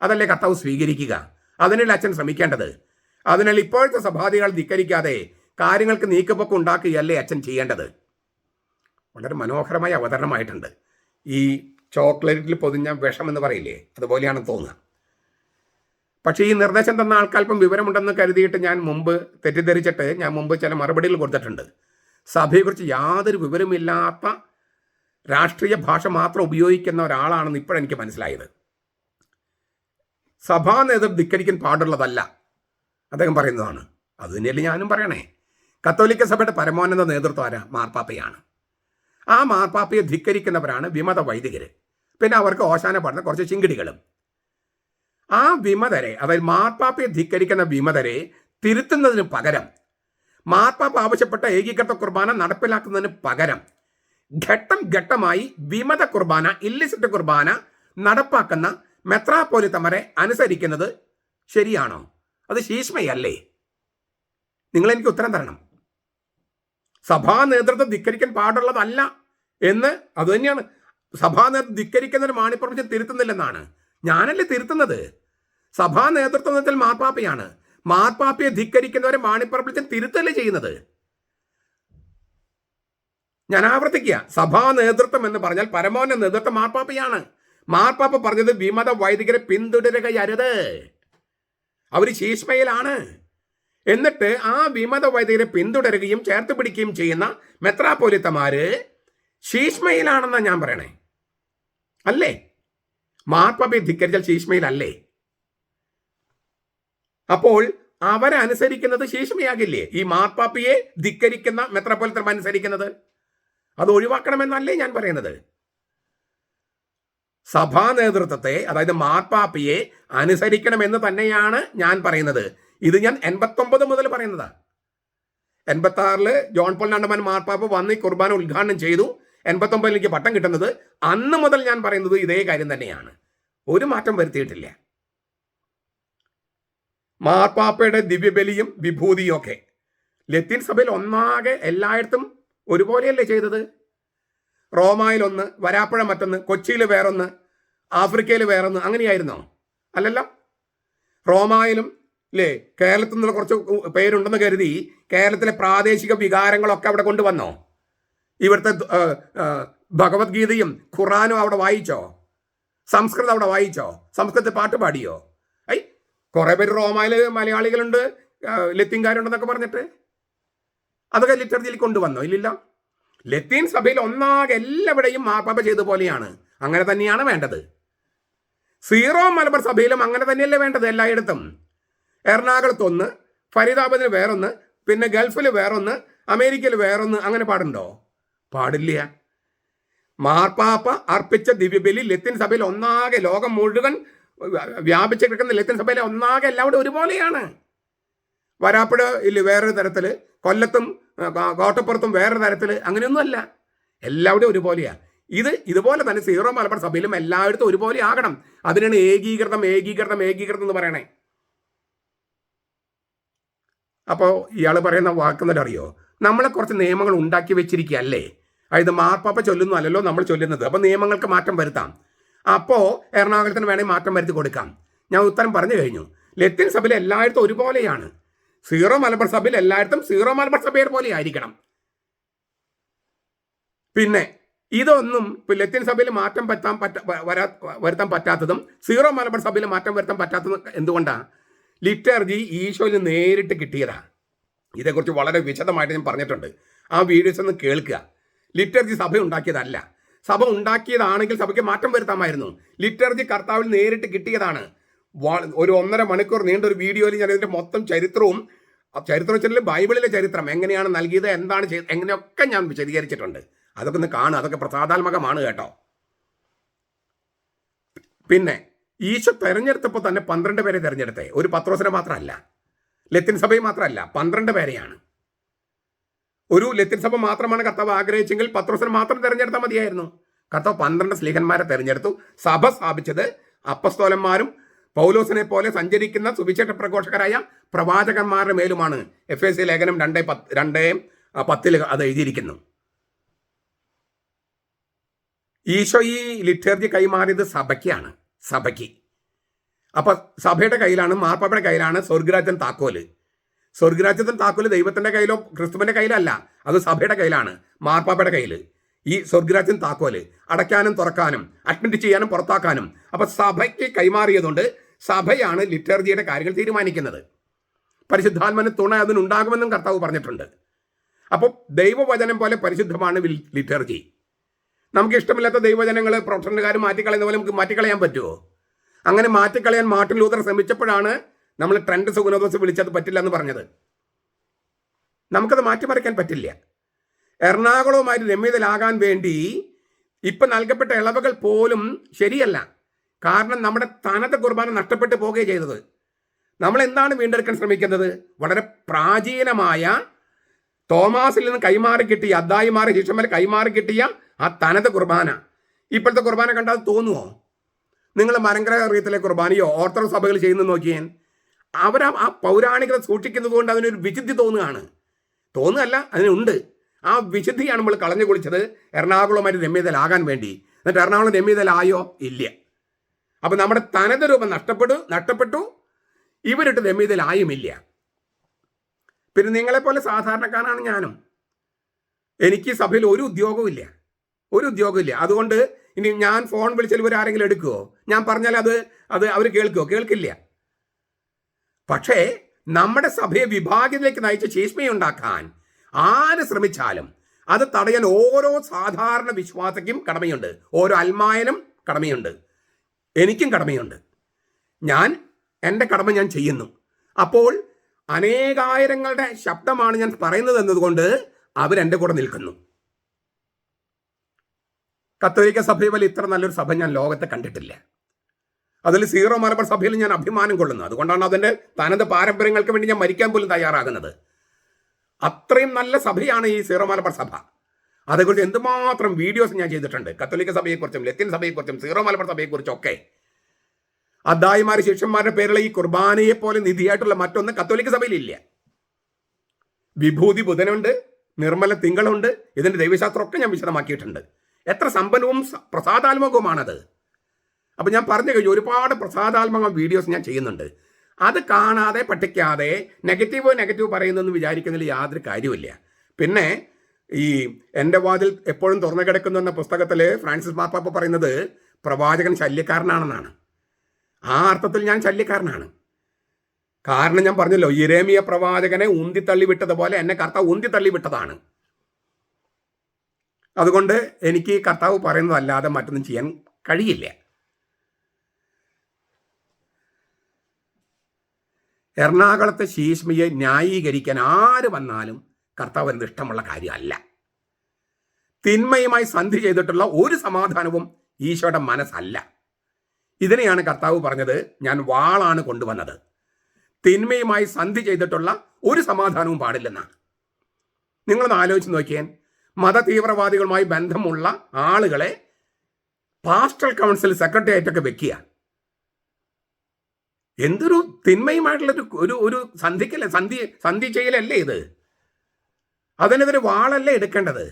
A: അതല്ലേ കർത്താവ് സ്വീകരിക്കുക? അതിനുള്ള അച്ഛൻ ശ്രമിക്കേണ്ടത്. അതിനാൽ ഇപ്പോഴത്തെ സഭാധികൾ ധിക്കരിക്കാതെ കാര്യങ്ങൾക്ക് നീക്കുപോക്ക് ഉണ്ടാക്കുകയല്ലേ അച്ഛൻ ചെയ്യേണ്ടത്? വളരെ മനോഹരമായ അവതരണമായിട്ടുണ്ട്. ഈ ചോക്ലേറ്റിൽ പൊതിഞ്ഞ വിഷമെന്ന് പറയില്ലേ, അതുപോലെയാണ് തോന്നുക. പക്ഷേ ഈ നിർദ്ദേശം തന്ന ആൾക്കല്പം വിവരമുണ്ടെന്ന് കരുതിയിട്ട് ഞാൻ മുമ്പ് ചില മറുപടികൾ കൊടുത്തിട്ടുണ്ട്. സഭയെക്കുറിച്ച് യാതൊരു വിവരമില്ലാത്ത രാഷ്ട്രീയ ഭാഷ മാത്രം ഉപയോഗിക്കുന്ന ഒരാളാണെന്ന് ഇപ്പോഴെനിക്ക് മനസ്സിലായത്. സഭാ നേതൃത്വം ധിക്കരിക്കാൻ പാടുള്ളതല്ല. അദ്ദേഹം പറയുന്നതാണ്. അത് തന്നെയല്ലേ ഞാനും പറയണേ. കത്തോലിക്ക സഭയുടെ പരമോന്നത നേതൃത്വം ആരാ? മാർപ്പാപ്പയാണ്. ആ മാർപ്പാപ്പയെ ധിക്കരിക്കുന്നവരാണ് വിമത വൈദികർ. പിന്നെ അവർക്ക് ഓശാന പാടുന്ന കുറച്ച് ചിങ്കിടികളും. ആ വിമതരെ, അതായത് മാർപ്പാപ്പയെ ധിക്കരിക്കുന്ന വിമതരെ തിരുത്തുന്നതിന് പകരം, മാർപ്പാപ്പ ആവശ്യപ്പെട്ട ഏകീകൃത കുർബാന നടപ്പിലാക്കുന്നതിന് പകരം ഘട്ടം ഘട്ടമായി വിമത കുർബാന, ഇല്ലിസിറ്റ് കുർബാന നടപ്പാക്കുന്ന മെത്രാപ്പോലിത്തമാരെ അനുസരിക്കുന്നത് ശരിയാണോ? അത് ശീഷ്മയല്ലേ? നിങ്ങളെനിക്ക് ഉത്തരം തരണം. സഭാ നേതൃത്വം ധിക്കരിക്കാൻ പാടുള്ളതല്ല എന്ന് അതുതന്നെയാണ്. സഭാ നേതൃത്വം ധിക്കരിക്കുന്നതിന് മാണിപ്രപഞ്ചം തിരുത്തുന്നില്ലെന്നാണ്. ഞാനല്ലേ തിരുത്തുന്നത്? സഭാ നേതൃത്വത്തിൽ മാർപ്പാപ്പയാണ്. മാർപ്പാപ്പയെ ധിക്കരിക്കുന്നവരെ മാണിപ്രപഞ്ചം തിരുത്തല്ലേ ചെയ്യുന്നത്? ഞാൻ ആവർത്തിക്കുക, സഭാ നേതൃത്വം എന്ന് പറഞ്ഞാൽ പരമോന്നത നേതൃത്വം മാർപ്പാപ്പയാണ്. മാർപ്പാപ്പ പറഞ്ഞത് വിമത വൈദികരെ പിന്തുടരുകയരുത്, അവർ ശീഷ്മയിലാണ്. എന്നിട്ട് ആ വിമത വൈദികരെ പിന്തുടരുകയും ചേർത്ത് പിടിക്കുകയും ചെയ്യുന്ന മെത്രാപ്പോലിത്തമാര് ശീഷ്മയിലാണെന്നാണ് ഞാൻ പറയണേ. അല്ലേ? മാർപ്പാപ്പയെ ധിക്കരിച്ചാൽ ശീഷ്മയിലല്ലേ? അപ്പോൾ അവരെ അനുസരിക്കുന്നത് ശീഷ്മയാകില്ലേ? ഈ മാർപ്പാപ്പയെ ധിക്കരിക്കുന്ന മെത്രാപ്പോലിത്തമാർ അനുസരിക്കുന്നത് അത് ഒഴിവാക്കണമെന്നല്ലേ ഞാൻ പറയുന്നത്. സഭാ നേതൃത്വത്തെ, അതായത് മാർപ്പാപ്പയെ അനുസരിക്കണമെന്ന് തന്നെയാണ് ഞാൻ പറയുന്നത്. ഇത് ഞാൻ 89 മുതൽ പറയുന്നതാണ്. 86 ജോൺ പോൾ രണ്ടാമൻ മാർപ്പാപ്പ വന്ന് ഈ കുർബാന ഉദ്ഘാടനം ചെയ്തു. 89 എനിക്ക് പട്ടം കിട്ടുന്നത്. അന്ന് മുതൽ ഞാൻ പറയുന്നത് ഇതേ കാര്യം തന്നെയാണ്. ഒരു മാറ്റം വരുത്തിയിട്ടില്ല. മാർപ്പാപ്പയുടെ ദിവ്യബലിയും വിഭൂതിയും ഒക്കെ ലത്തീൻ സഭയിൽ ഒന്നാകെ എല്ലായിടത്തും ഒരുപോലെയല്ലേ ചെയ്തത്? റോമായിൽ ഒന്ന്, വരാപ്പുഴ മറ്റൊന്ന്, കൊച്ചിയിൽ വേറൊന്ന്, ആഫ്രിക്കയിൽ വേറൊന്ന്, അങ്ങനെയായിരുന്നോ? അല്ലല്ലോ. റോമായിലും അല്ലേ കേരളത്തിൽ നിന്നുള്ള കുറച്ച് പേരുണ്ടെന്ന് കരുതി കേരളത്തിലെ പ്രാദേശിക വികാരങ്ങളൊക്കെ അവിടെ കൊണ്ടുവന്നോ? ഇവിടുത്തെ ഭഗവത്ഗീതയും ഖുറാനും അവിടെ വായിച്ചോ? സംസ്കൃതം അവിടെ വായിച്ചോ? സംസ്കൃതത്തിൽ പാട്ട് പാടിയോ? കുറെ പേര് റോമായിൽ മലയാളികളുണ്ട്, ലത്തീൻകാരുണ്ടെന്നൊക്കെ പറഞ്ഞിട്ട് അതൊക്കെ ലിറ്റർജിയിൽ കൊണ്ടുവന്നോ? ഇല്ലില്ല. ലത്തീൻ സഭയിൽ ഒന്നാകെ എല്ലാവിടെയും മാർപ്പാപ്പ ചെയ്ത പോലെയാണ്. അങ്ങനെ തന്നെയാണ് വേണ്ടത്. സീറോ മലബാർ സഭയിലും അങ്ങനെ തന്നെയല്ലേ വേണ്ടത് എല്ലായിടത്തും. എറണാകുളത്തൊന്ന്, ഫരീദാബാദിന് വേറൊന്ന്, പിന്നെ ഗൾഫിൽ വേറൊന്ന്, അമേരിക്കയിൽ വേറൊന്ന്, അങ്ങനെ പാടുണ്ടോ? പാടില്ല. മാർപ്പാപ്പ അർപ്പിച്ച ദിവ്യബലി ലത്തീൻ സഭയിൽ ഒന്നാകെ, ലോകം മുഴുവൻ വ്യാപിച്ച് കിടക്കുന്ന ലത്തീൻ സഭയിലെ ഒന്നാകെ എല്ലാവരും ഒരുപോലെയാണ്. വരാപ്പുഴ ഇല്ല വേറൊരു തരത്തിൽ, കൊല്ലത്തും കോട്ടപ്പുറത്തും വേറൊരു തരത്തിൽ, അങ്ങനെയൊന്നുമല്ല. എല്ലാവരും ഒരുപോലെയാണ്. ഇതുപോലെ തന്നെ സീറോ മലബാർ സഭയിലും എല്ലായിടത്തും ഒരുപോലെ ആകണം. അതിനാണ് ഏകീകൃതം ഏകീകൃതം ഏകീകൃതം എന്ന് പറയണേ. അപ്പോൾ ഇയാൾ പറയുന്ന വാക്കെന്നിട്ട് അറിയോ? നമ്മളെ കുറച്ച് നിയമങ്ങൾ ഉണ്ടാക്കി വെച്ചിരിക്കുകയല്ലേ. അതായത് മാർപ്പാപ്പ ചൊല്ലുന്നു അല്ലല്ലോ നമ്മൾ ചൊല്ലുന്നത്. അപ്പോൾ നിയമങ്ങൾക്ക് മാറ്റം വരുത്താം. അപ്പോൾ എറണാകുളത്തിന് വേണമെങ്കിൽ മാറ്റം വരുത്തി കൊടുക്കാം. ഞാൻ ഉത്തരം പറഞ്ഞു കഴിഞ്ഞു. ലത്തീൻ സഭയിൽ എല്ലായിടത്തും ഒരുപോലെയാണ്. സീറോ മലബാർ സഭയിൽ എല്ലായിടത്തും സീറോ മലബാർ സഭയുടെ പോലെ ആയിരിക്കണം. പിന്നെ ഇതൊന്നും ലത്തീൻ സഭയിൽ മാറ്റം വരുത്താൻ പറ്റാത്തതും സീറോ മലബാർ സഭയിൽ മാറ്റം വരുത്താൻ പറ്റാത്തതും എന്തുകൊണ്ടാണ്? ലിറ്റർജി ഈശോയിൽ നേരിട്ട് കിട്ടിയതാണ്. ഇതേക്കുറിച്ച് വളരെ വിശദമായിട്ട് ഞാൻ പറഞ്ഞിട്ടുണ്ട്. ആ വീഡിയോസ് ഒന്ന് കേൾക്കുക. ലിറ്റർജി സഭ ഉണ്ടാക്കിയതല്ല. സഭ ഉണ്ടാക്കിയതാണെങ്കിൽ സഭയ്ക്ക് മാറ്റം വരുത്താമായിരുന്നു. ലിറ്റർജി കർത്താവിൽ നേരിട്ട് കിട്ടിയതാണ്. ഒരു 1.5 മണിക്കൂർ നീണ്ട ഒരു വീഡിയോയിൽ ഞാൻ ഇതിൻ്റെ മൊത്തം ചരിത്രം വെച്ചാൽ ബൈബിളിലെ ചരിത്രം എങ്ങനെയാണ് നൽകിയത്, എന്താണ് ചെയ്തത്, എങ്ങനെയൊക്കെ ഞാൻ വിശദീകരിച്ചിട്ടുണ്ട്. അതൊക്കെ ഒന്ന് കാണുക. അതൊക്കെ പ്രസാദാത്മകമാണ് കേട്ടോ. പിന്നെ ഈശോ തെരഞ്ഞെടുത്തപ്പോൾ തന്നെ 12 പേരെ തിരഞ്ഞെടുത്തേ. ഒരു പത്രോസിനെ മാത്രമല്ല, ലത്തീൻ സഭയെ മാത്രമല്ല, 12 പേരെയാണ്. ഒരു ലത്തീൻ സഭ മാത്രമാണ് കർത്താവ് ആഗ്രഹിച്ചെങ്കിൽ പത്രോസിനെ മാത്രം തിരഞ്ഞെടുത്താൽ മതിയായിരുന്നു. കർത്താവ് 12 സ്ലീഹന്മാരെ തിരഞ്ഞെടുത്തു. സഭ സ്ഥാപിച്ചത് അപ്പസ്തോലന്മാരും പൗലോസിനെ പോലെ സഞ്ചരിക്കുന്ന സുവിശേഷ പ്രഘോഷകരായ പ്രവാചകന്മാരുടെ മേലുമാണ്. എഫേസ്യ ലേഖനം 2:10 അത് എഴുതിയിരിക്കുന്നു. ഈശോ ഈ ലിറ്റർജി കൈമാറിയത് സഭയ്ക്കാണ്. സഭയ്ക്ക്. അപ്പൊ സഭയുടെ കയ്യിലാണ്, മാർപ്പാപ്പയുടെ കയ്യിലാണ് സ്വർഗരാജ്യം താക്കോല്. സ്വർഗരാജ്യത്തിന് താക്കോല് ദൈവത്തിന്റെ കയ്യിലോ ക്രിസ്തുവിന്റെ കയ്യിലല്ല, അത് സഭയുടെ കയ്യിലാണ്, മാർപ്പാപ്പയുടെ കയ്യിൽ. ഈ സ്വർഗരാജ്യം താക്കോല് അടയ്ക്കാനും തുറക്കാനും അഡ്മിറ്റ് ചെയ്യാനും പുറത്താക്കാനും. അപ്പൊ സഭയ്ക്ക് കൈമാറിയതുകൊണ്ട് സഭയാണ് ലിറ്റർജിയുടെ കാര്യങ്ങൾ തീരുമാനിക്കുന്നത്. പരിശുദ്ധാത്മന് തുണ അതിനുണ്ടാകുമെന്നും കർത്താവ് പറഞ്ഞിട്ടുണ്ട്. അപ്പോൾ ദൈവവചനം പോലെ പരിശുദ്ധമാണ് ലിറ്റർജി. നമുക്ക് ഇഷ്ടമില്ലാത്ത ദൈവജനങ്ങൾ പ്രൊട്ടസ്റ്റന്റുകാർ മാറ്റിക്കളയുന്ന പോലെ നമുക്ക് മാറ്റിക്കളയാൻ പറ്റുമോ? അങ്ങനെ മാറ്റിക്കളയാൻ മാർട്ടിൻ ലൂതർ ശ്രമിച്ചപ്പോഴാണ് നമ്മൾ ട്രെൻഡ് സുഗുണദോസ് വിളിച്ചത് പറ്റില്ല എന്ന് പറഞ്ഞത്. നമുക്കത് മാറ്റിമറിക്കാൻ പറ്റില്ല. എറണാകുളവുമായിട്ട് രമ്യതയിലാകാൻ വേണ്ടി ഇപ്പം നൽകപ്പെട്ട ഇളവുകൾ പോലും ശരിയല്ല. കാരണം നമ്മുടെ തനത് കുർബാന നഷ്ടപ്പെട്ടു പോവുകയാണ് ചെയ്തത്. നമ്മൾ എന്താണ് വീണ്ടെടുക്കാൻ ശ്രമിക്കുന്നത്? വളരെ പ്രാചീനമായ തോമാസിൽ നിന്ന് കൈമാറി കിട്ടിയ, അദ്ദായിമാരെ ശിഷ്യന്മാർ കൈമാറി കിട്ടിയ ആ തനത് കുർബാന ഇപ്പോഴത്തെ കുർബാന കണ്ടാൽ തോന്നുമോ? നിങ്ങൾ മലങ്കര റീത്തിലെ കുർബാനയോ ഓർത്തഡോക്സ് സഭകൾ ചെയ്യുന്നത് നോക്കിയാൽ ആ പൗരാണികത സൂക്ഷിക്കുന്നത് കൊണ്ട് അതിനൊരു വിശുദ്ധി തോന്നുകയല്ല, അതിനുണ്ട്. ആ വിശുദ്ധിയാണ് നമ്മൾ കളഞ്ഞു കുളിച്ചത് എറണാകുളമായിട്ട് രമ്യതയിലാകാൻ വേണ്ടി. എന്നിട്ട് എറണാകുളം രമ്യതയിലായോ? ഇല്ല. അപ്പം നമ്മുടെ തനത് രൂപം നഷ്ടപ്പെട്ടു. ഇവരിട്ട് രമ്യതയിലായുമില്ല. പിന്നെ നിങ്ങളെപ്പോലെ സാധാരണക്കാരാണ് ഞാനും. എനിക്ക് സഭയിൽ ഒരു ഉദ്യോഗവും ഇല്ല. അതുകൊണ്ട് ഇനി ഞാൻ ഫോൺ വിളിച്ചാൽ ഇവരാരെങ്കിലും എടുക്കുമോ? ഞാൻ പറഞ്ഞാൽ അത് അവർ കേൾക്കുമോ? കേൾക്കില്ല. പക്ഷേ നമ്മുടെ സഭയെ വിഭാഗത്തിലേക്ക് നയിച്ച ശീഷ്മയുണ്ടാക്കാൻ ആര് ശ്രമിച്ചാലും അത് തടയാൻ ഓരോ സാധാരണ വിശ്വാസിക്കും കടമയുണ്ട്, ഓരോ അൽമായനും കടമയുണ്ട്, എനിക്കും കടമയുണ്ട്. ഞാൻ എൻ്റെ കടമ ഞാൻ ചെയ്യുന്നു. അപ്പോൾ അനേകായിരങ്ങളുടെ ശബ്ദമാണ് ഞാൻ പറയുന്നത് എന്നതുകൊണ്ട് അവരെൻ്റെ കൂടെ നിൽക്കുന്നു. കത്തോലിക്ക സഭയെ പോലെ ഇത്ര നല്ലൊരു സഭ ഞാൻ ലോകത്തെ കണ്ടിട്ടില്ല. അതിൽ സീറോ മലബാർ സഭയിൽ ഞാൻ അഭിമാനം കൊള്ളുന്നു. അതുകൊണ്ടാണ് അതിൻ്റെ തനത് പാരമ്പര്യങ്ങൾക്ക് വേണ്ടി ഞാൻ മരിക്കാൻ പോലും തയ്യാറാകുന്നത്. അത്രയും നല്ല സഭയാണ് ഈ സീറോ മലബാർ സഭ. അതേക്കുറിച്ച് എന്തുമാത്രം വീഡിയോസ് ഞാൻ ചെയ്തിട്ടുണ്ട്. കത്തോലിക്ക സഭയെക്കുറിച്ചും ലത്തീൻ സഭയെക്കുറിച്ചും സീറോ മലബാർ സഭയെക്കുറിച്ചും ഒക്കെ. അദ്ദായിമാർ ശിഷ്യന്മാരുടെ പേരുള്ള ഈ കുർബാനയെ പോലെ നിധിയായിട്ടുള്ള മറ്റൊന്ന് കത്തോലിക്ക സഭയിലില്ല. വിഭൂതി ബുധനുണ്ട്, നിർമ്മല തിങ്കളുണ്ട്. ഇതിൻ്റെ ദൈവശാസ്ത്രമൊക്കെ ഞാൻ വിശദമാക്കിയിട്ടുണ്ട്. എത്ര സമ്പന്നവും പ്രസാദാത്മകവുമാണത്. അപ്പം ഞാൻ പറഞ്ഞു കഴിഞ്ഞു, ഒരുപാട് പ്രസാദാത്മക വീഡിയോസ് ഞാൻ ചെയ്യുന്നുണ്ട്. അത് കാണാതെ പഠിക്കാതെ നെഗറ്റീവ് പറയുന്നെന്ന് വിചാരിക്കുന്നതിൽ യാതൊരു കാര്യമില്ല. പിന്നെ ഈ എൻ്റെ വാതിൽ എപ്പോഴും തുറന്നു കിടക്കുന്നു എന്ന പുസ്തകത്തിൽ ഫ്രാൻസിസ് മാർപ്പാപ്പ പറയുന്നത് പ്രവാചകൻ ശല്യക്കാരനാണെന്നാണ്. ആ അർത്ഥത്തിൽ ഞാൻ ശല്യക്കാരനാണ്. കാരണം ഞാൻ പറഞ്ഞല്ലോ, യിരെമ്യാ പ്രവാചകനെ ഉന്തിത്തള്ളി വിട്ടതുപോലെ എന്നെ കർത്താവ് ഉന്തിത്തള്ളി വിട്ടതാണ്. അതുകൊണ്ട് എനിക്ക് കർത്താവ് പറയുന്നതല്ലാതെ മറ്റൊന്നും ചെയ്യാൻ കഴിയില്ല. എറണാകുളത്തെ ശീഷ്മയെ ന്യായീകരിക്കാൻ ആര് വന്നാലും കർത്താവിന് ഇഷ്ടമുള്ള കാര്യമല്ല. തിന്മയുമായി സന്ധി ചെയ്തിട്ടുള്ള ഒരു സമാധാനവും ഈശോയുടെ മനസ്സല്ല. ഇതിനെയാണ് കർത്താവ് പറഞ്ഞത്, ഞാൻ വാളാണ് കൊണ്ടുവന്നത്. തിന്മയുമായി സന്ധി ചെയ്തിട്ടുള്ള ഒരു സമാധാനവും പാടില്ലെന്നാണ്. നിങ്ങളൊന്ന് ആലോചിച്ച് നോക്കിയാൽ, മതതീവ്രവാദികളുമായി ബന്ധമുള്ള ആളുകളെ പാസ്റ്റൽ കൗൺസിൽ സെക്രട്ടേറിയറ്റൊക്കെ വെക്കുക. എന്തൊരു തിന്മയുമായിട്ടുള്ളൊരു ഒരു സന്ധി ചെയ്യലല്ലേ ഇത്? അതിനെതിരെ വാളല്ലേ എടുക്കേണ്ടത്?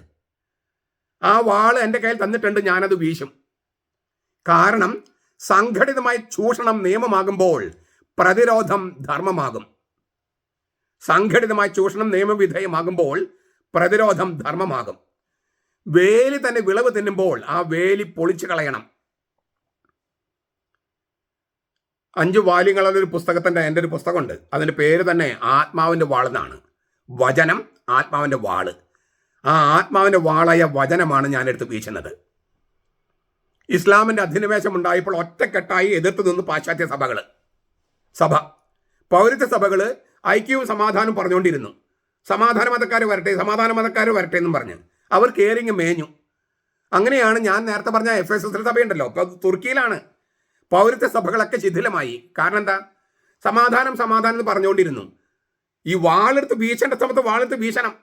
A: ആ വാള് എൻ്റെ കയ്യിൽ തന്നിട്ടുണ്ട്, ഞാനത് വീശും. കാരണം സംഘടിതമായി ചൂഷണം നിയമമാകുമ്പോൾ പ്രതിരോധം ധർമ്മമാകും. സംഘടിതമായി ചൂഷണം നിയമവിധേയമാകുമ്പോൾ പ്രതിരോധം ധർമ്മമാകും. വേലി തന്നെ വിളവ് തിന്നുമ്പോൾ ആ വേലി പൊളിച്ചു കളയണം. 5 വാല്യങ്ങളുള്ള ഒരു പുസ്തകത്തിൻ്റെ എൻ്റെ ഒരു പുസ്തകമുണ്ട്. അതിൻ്റെ പേര് തന്നെ ആത്മാവിൻ്റെ വാൾ എന്നാണ്. വചനം, ആത്മാവിൻ്റെ വാള്. ആ ആത്മാവിൻ്റെ വാളായ വചനമാണ് ഞാനെടുത്ത് വീശുന്നത്. ഇസ്ലാമിൻ്റെ അധിനിവേശം ഉണ്ടായപ്പോൾ ഒറ്റക്കെട്ടായി എതിർത്ത് നിന്ന് പാശ്ചാത്യ സഭ പൗരത്വ സഭകൾ ഐക്യവും സമാധാനവും പറഞ്ഞുകൊണ്ടിരുന്നു. സമാധാന മതക്കാർ വരട്ടെ എന്നും പറഞ്ഞ് അവർ കേറിങ് മേഞ്ഞു. അങ്ങനെയാണ് ഞാൻ നേരത്തെ പറഞ്ഞ FSS സഭയുണ്ടല്ലോ, ഇപ്പോൾ തുർക്കിയിലാണ്. പൗരത്വ സഭകളൊക്കെ ശിഥിലമായി. കാരണം എന്താ? സമാധാനം എന്ന് പറഞ്ഞുകൊണ്ടിരുന്നു. ഈ വാളെടുത്ത് വീശേണ്ട സമയത്ത് വാളെടുത്ത് വീശണം.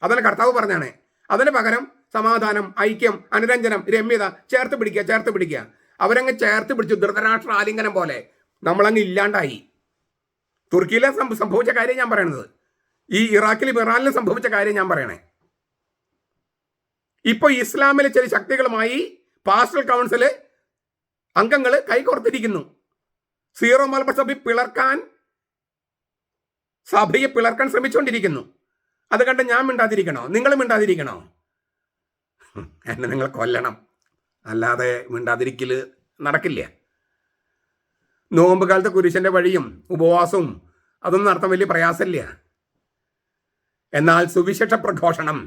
A: അതല്ല കർത്താവ് പറഞ്ഞാണ്. അതിന് പകരം സമാധാനം, ഐക്യം, അനുരഞ്ജനം, രമ്യത ചേർത്ത് പിടിക്കുക. അവരങ്ങ് ചേർത്ത് പിടിച്ചു. ധൃതരാഷ്ട്ര ആലിംഗനം പോലെ നമ്മളങ്ങ് ഇല്ലാണ്ടായി. തുർക്കിയിലെ സംഭവിച്ച കാര്യം ഞാൻ പറയണത്, ഈ ഇറാഖിലും ഇറാനിലും സംഭവിച്ച കാര്യം ഞാൻ പറയണേ. ഇപ്പോൾ ഇസ്ലാമിലെ ചില ശക്തികളുമായി പാസ്റ്റൽ കൗൺസില് അംഗങ്ങൾ കൈകോർത്തിരിക്കുന്നു. സീറോ മലബാർ സഭയെ പിളർക്കാൻ ശ്രമിച്ചുകൊണ്ടിരിക്കുന്നു. അത് കണ്ട് ഞാൻ മിണ്ടാതിരിക്കണോ? നിങ്ങൾ മിണ്ടാതിരിക്കണോ? എന്നെ നിങ്ങൾ കൊല്ലണം, അല്ലാതെ മിണ്ടാതിരിക്കൽ നടക്കില്ല. നോമ്പ് കാലത്ത് കുരിശൻ്റെ വഴിയും ഉപവാസവും അതൊന്നും നടത്താൻ വലിയ പ്രയാസമില്ല. എന്നാൽ സുവിശേഷ പ്രഘോഷണം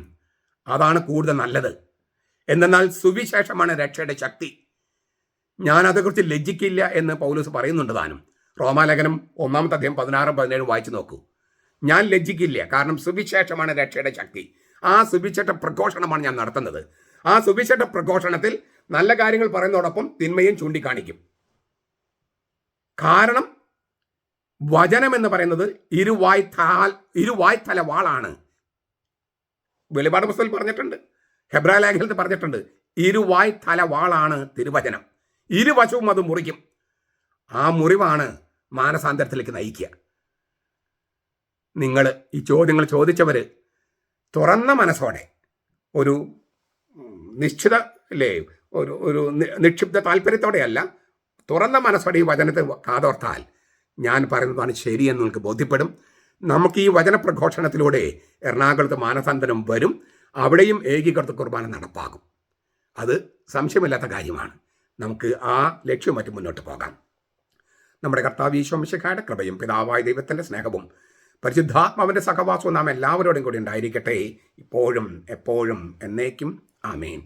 A: അതാണ് കൂടുതൽ നല്ലത്. എന്നാൽ സുവിശേഷമാണ് രക്ഷയുടെ ശക്തി. ഞാൻ അതേക്കുറിച്ച് ലജ്ജിക്കില്ല എന്ന് പൗലോസ് പറയുന്നുണ്ട് താനും. റോമാലേഖനം 1-ാമത്തെ അധ്യായം 16-17 വായിച്ചു നോക്കൂ. ഞാൻ ലജ്ജിക്കില്ല, കാരണം സുവിശേഷമാണ് രക്ഷയുടെ ശക്തി. ആ സുവിശേഷ പ്രഘോഷണമാണ് ഞാൻ നടത്തുന്നത്. ആ സുവിശേഷ പ്രഘോഷണത്തിൽ നല്ല കാര്യങ്ങൾ പറയുന്നതോടൊപ്പം തിന്മയും ചൂണ്ടിക്കാണിക്കും. കാരണം വചനം എന്ന് പറയുന്നത് ഇരുവായ്ത്തല വാളാണ്. വെളിപാട് പുസ്തകത്തിൽ പറഞ്ഞിട്ടുണ്ട്, ഹെബ്രായ ലേഖനത്തിൽ പറഞ്ഞിട്ടുണ്ട്, ഇരുവായ്ത്തല വാളാണ് തിരുവചനം. ഇരുവശവും അത് മുറിക്കും. ആ മുറിവാണ് മാനസാന്തരത്തിലേക്ക് നയിക്കുക. നിങ്ങൾ ഈ ചോദ്യങ്ങൾ ചോദിച്ചവർ തുറന്ന മനസ്സോടെ ഒരു നിശ്ചിത ഒരു നിക്ഷിപ്ത താല്പര്യത്തോടെയല്ല, തുറന്ന മനസ്സോടെ ഈ വചനത്തെ കാതോർത്താൽ ഞാൻ പറയുന്നതാണ് ശരിയെന്ന് നിങ്ങൾക്ക് ബോധ്യപ്പെടും. നമുക്ക് ഈ വചനപ്രഘോഷണത്തിലൂടെ എറണാകുളത്ത് മാനസാന്തരം വരും. അവിടെയും ഏകീകൃത കുർബാന നടപ്പാകും. അത് സംശയമില്ലാത്ത കാര്യമാണ്. നമുക്ക് ആ ലക്ഷ്യവുമായിട്ട് മുന്നോട്ട് പോകാം. നമ്മുടെ കർത്താവ് ഈശോ മിശിഹായുടെ കൃപയും പിതാവായ ദൈവത്തിൻ്റെ സ്നേഹവും പരിശുദ്ധാത്മാവിൻ്റെ സഹവാസവും നാം എല്ലാവരോടും കൂടി ഉണ്ടായിരിക്കട്ടെ, ഇപ്പോഴും എപ്പോഴും എന്നേക്കും. ആമേൻ.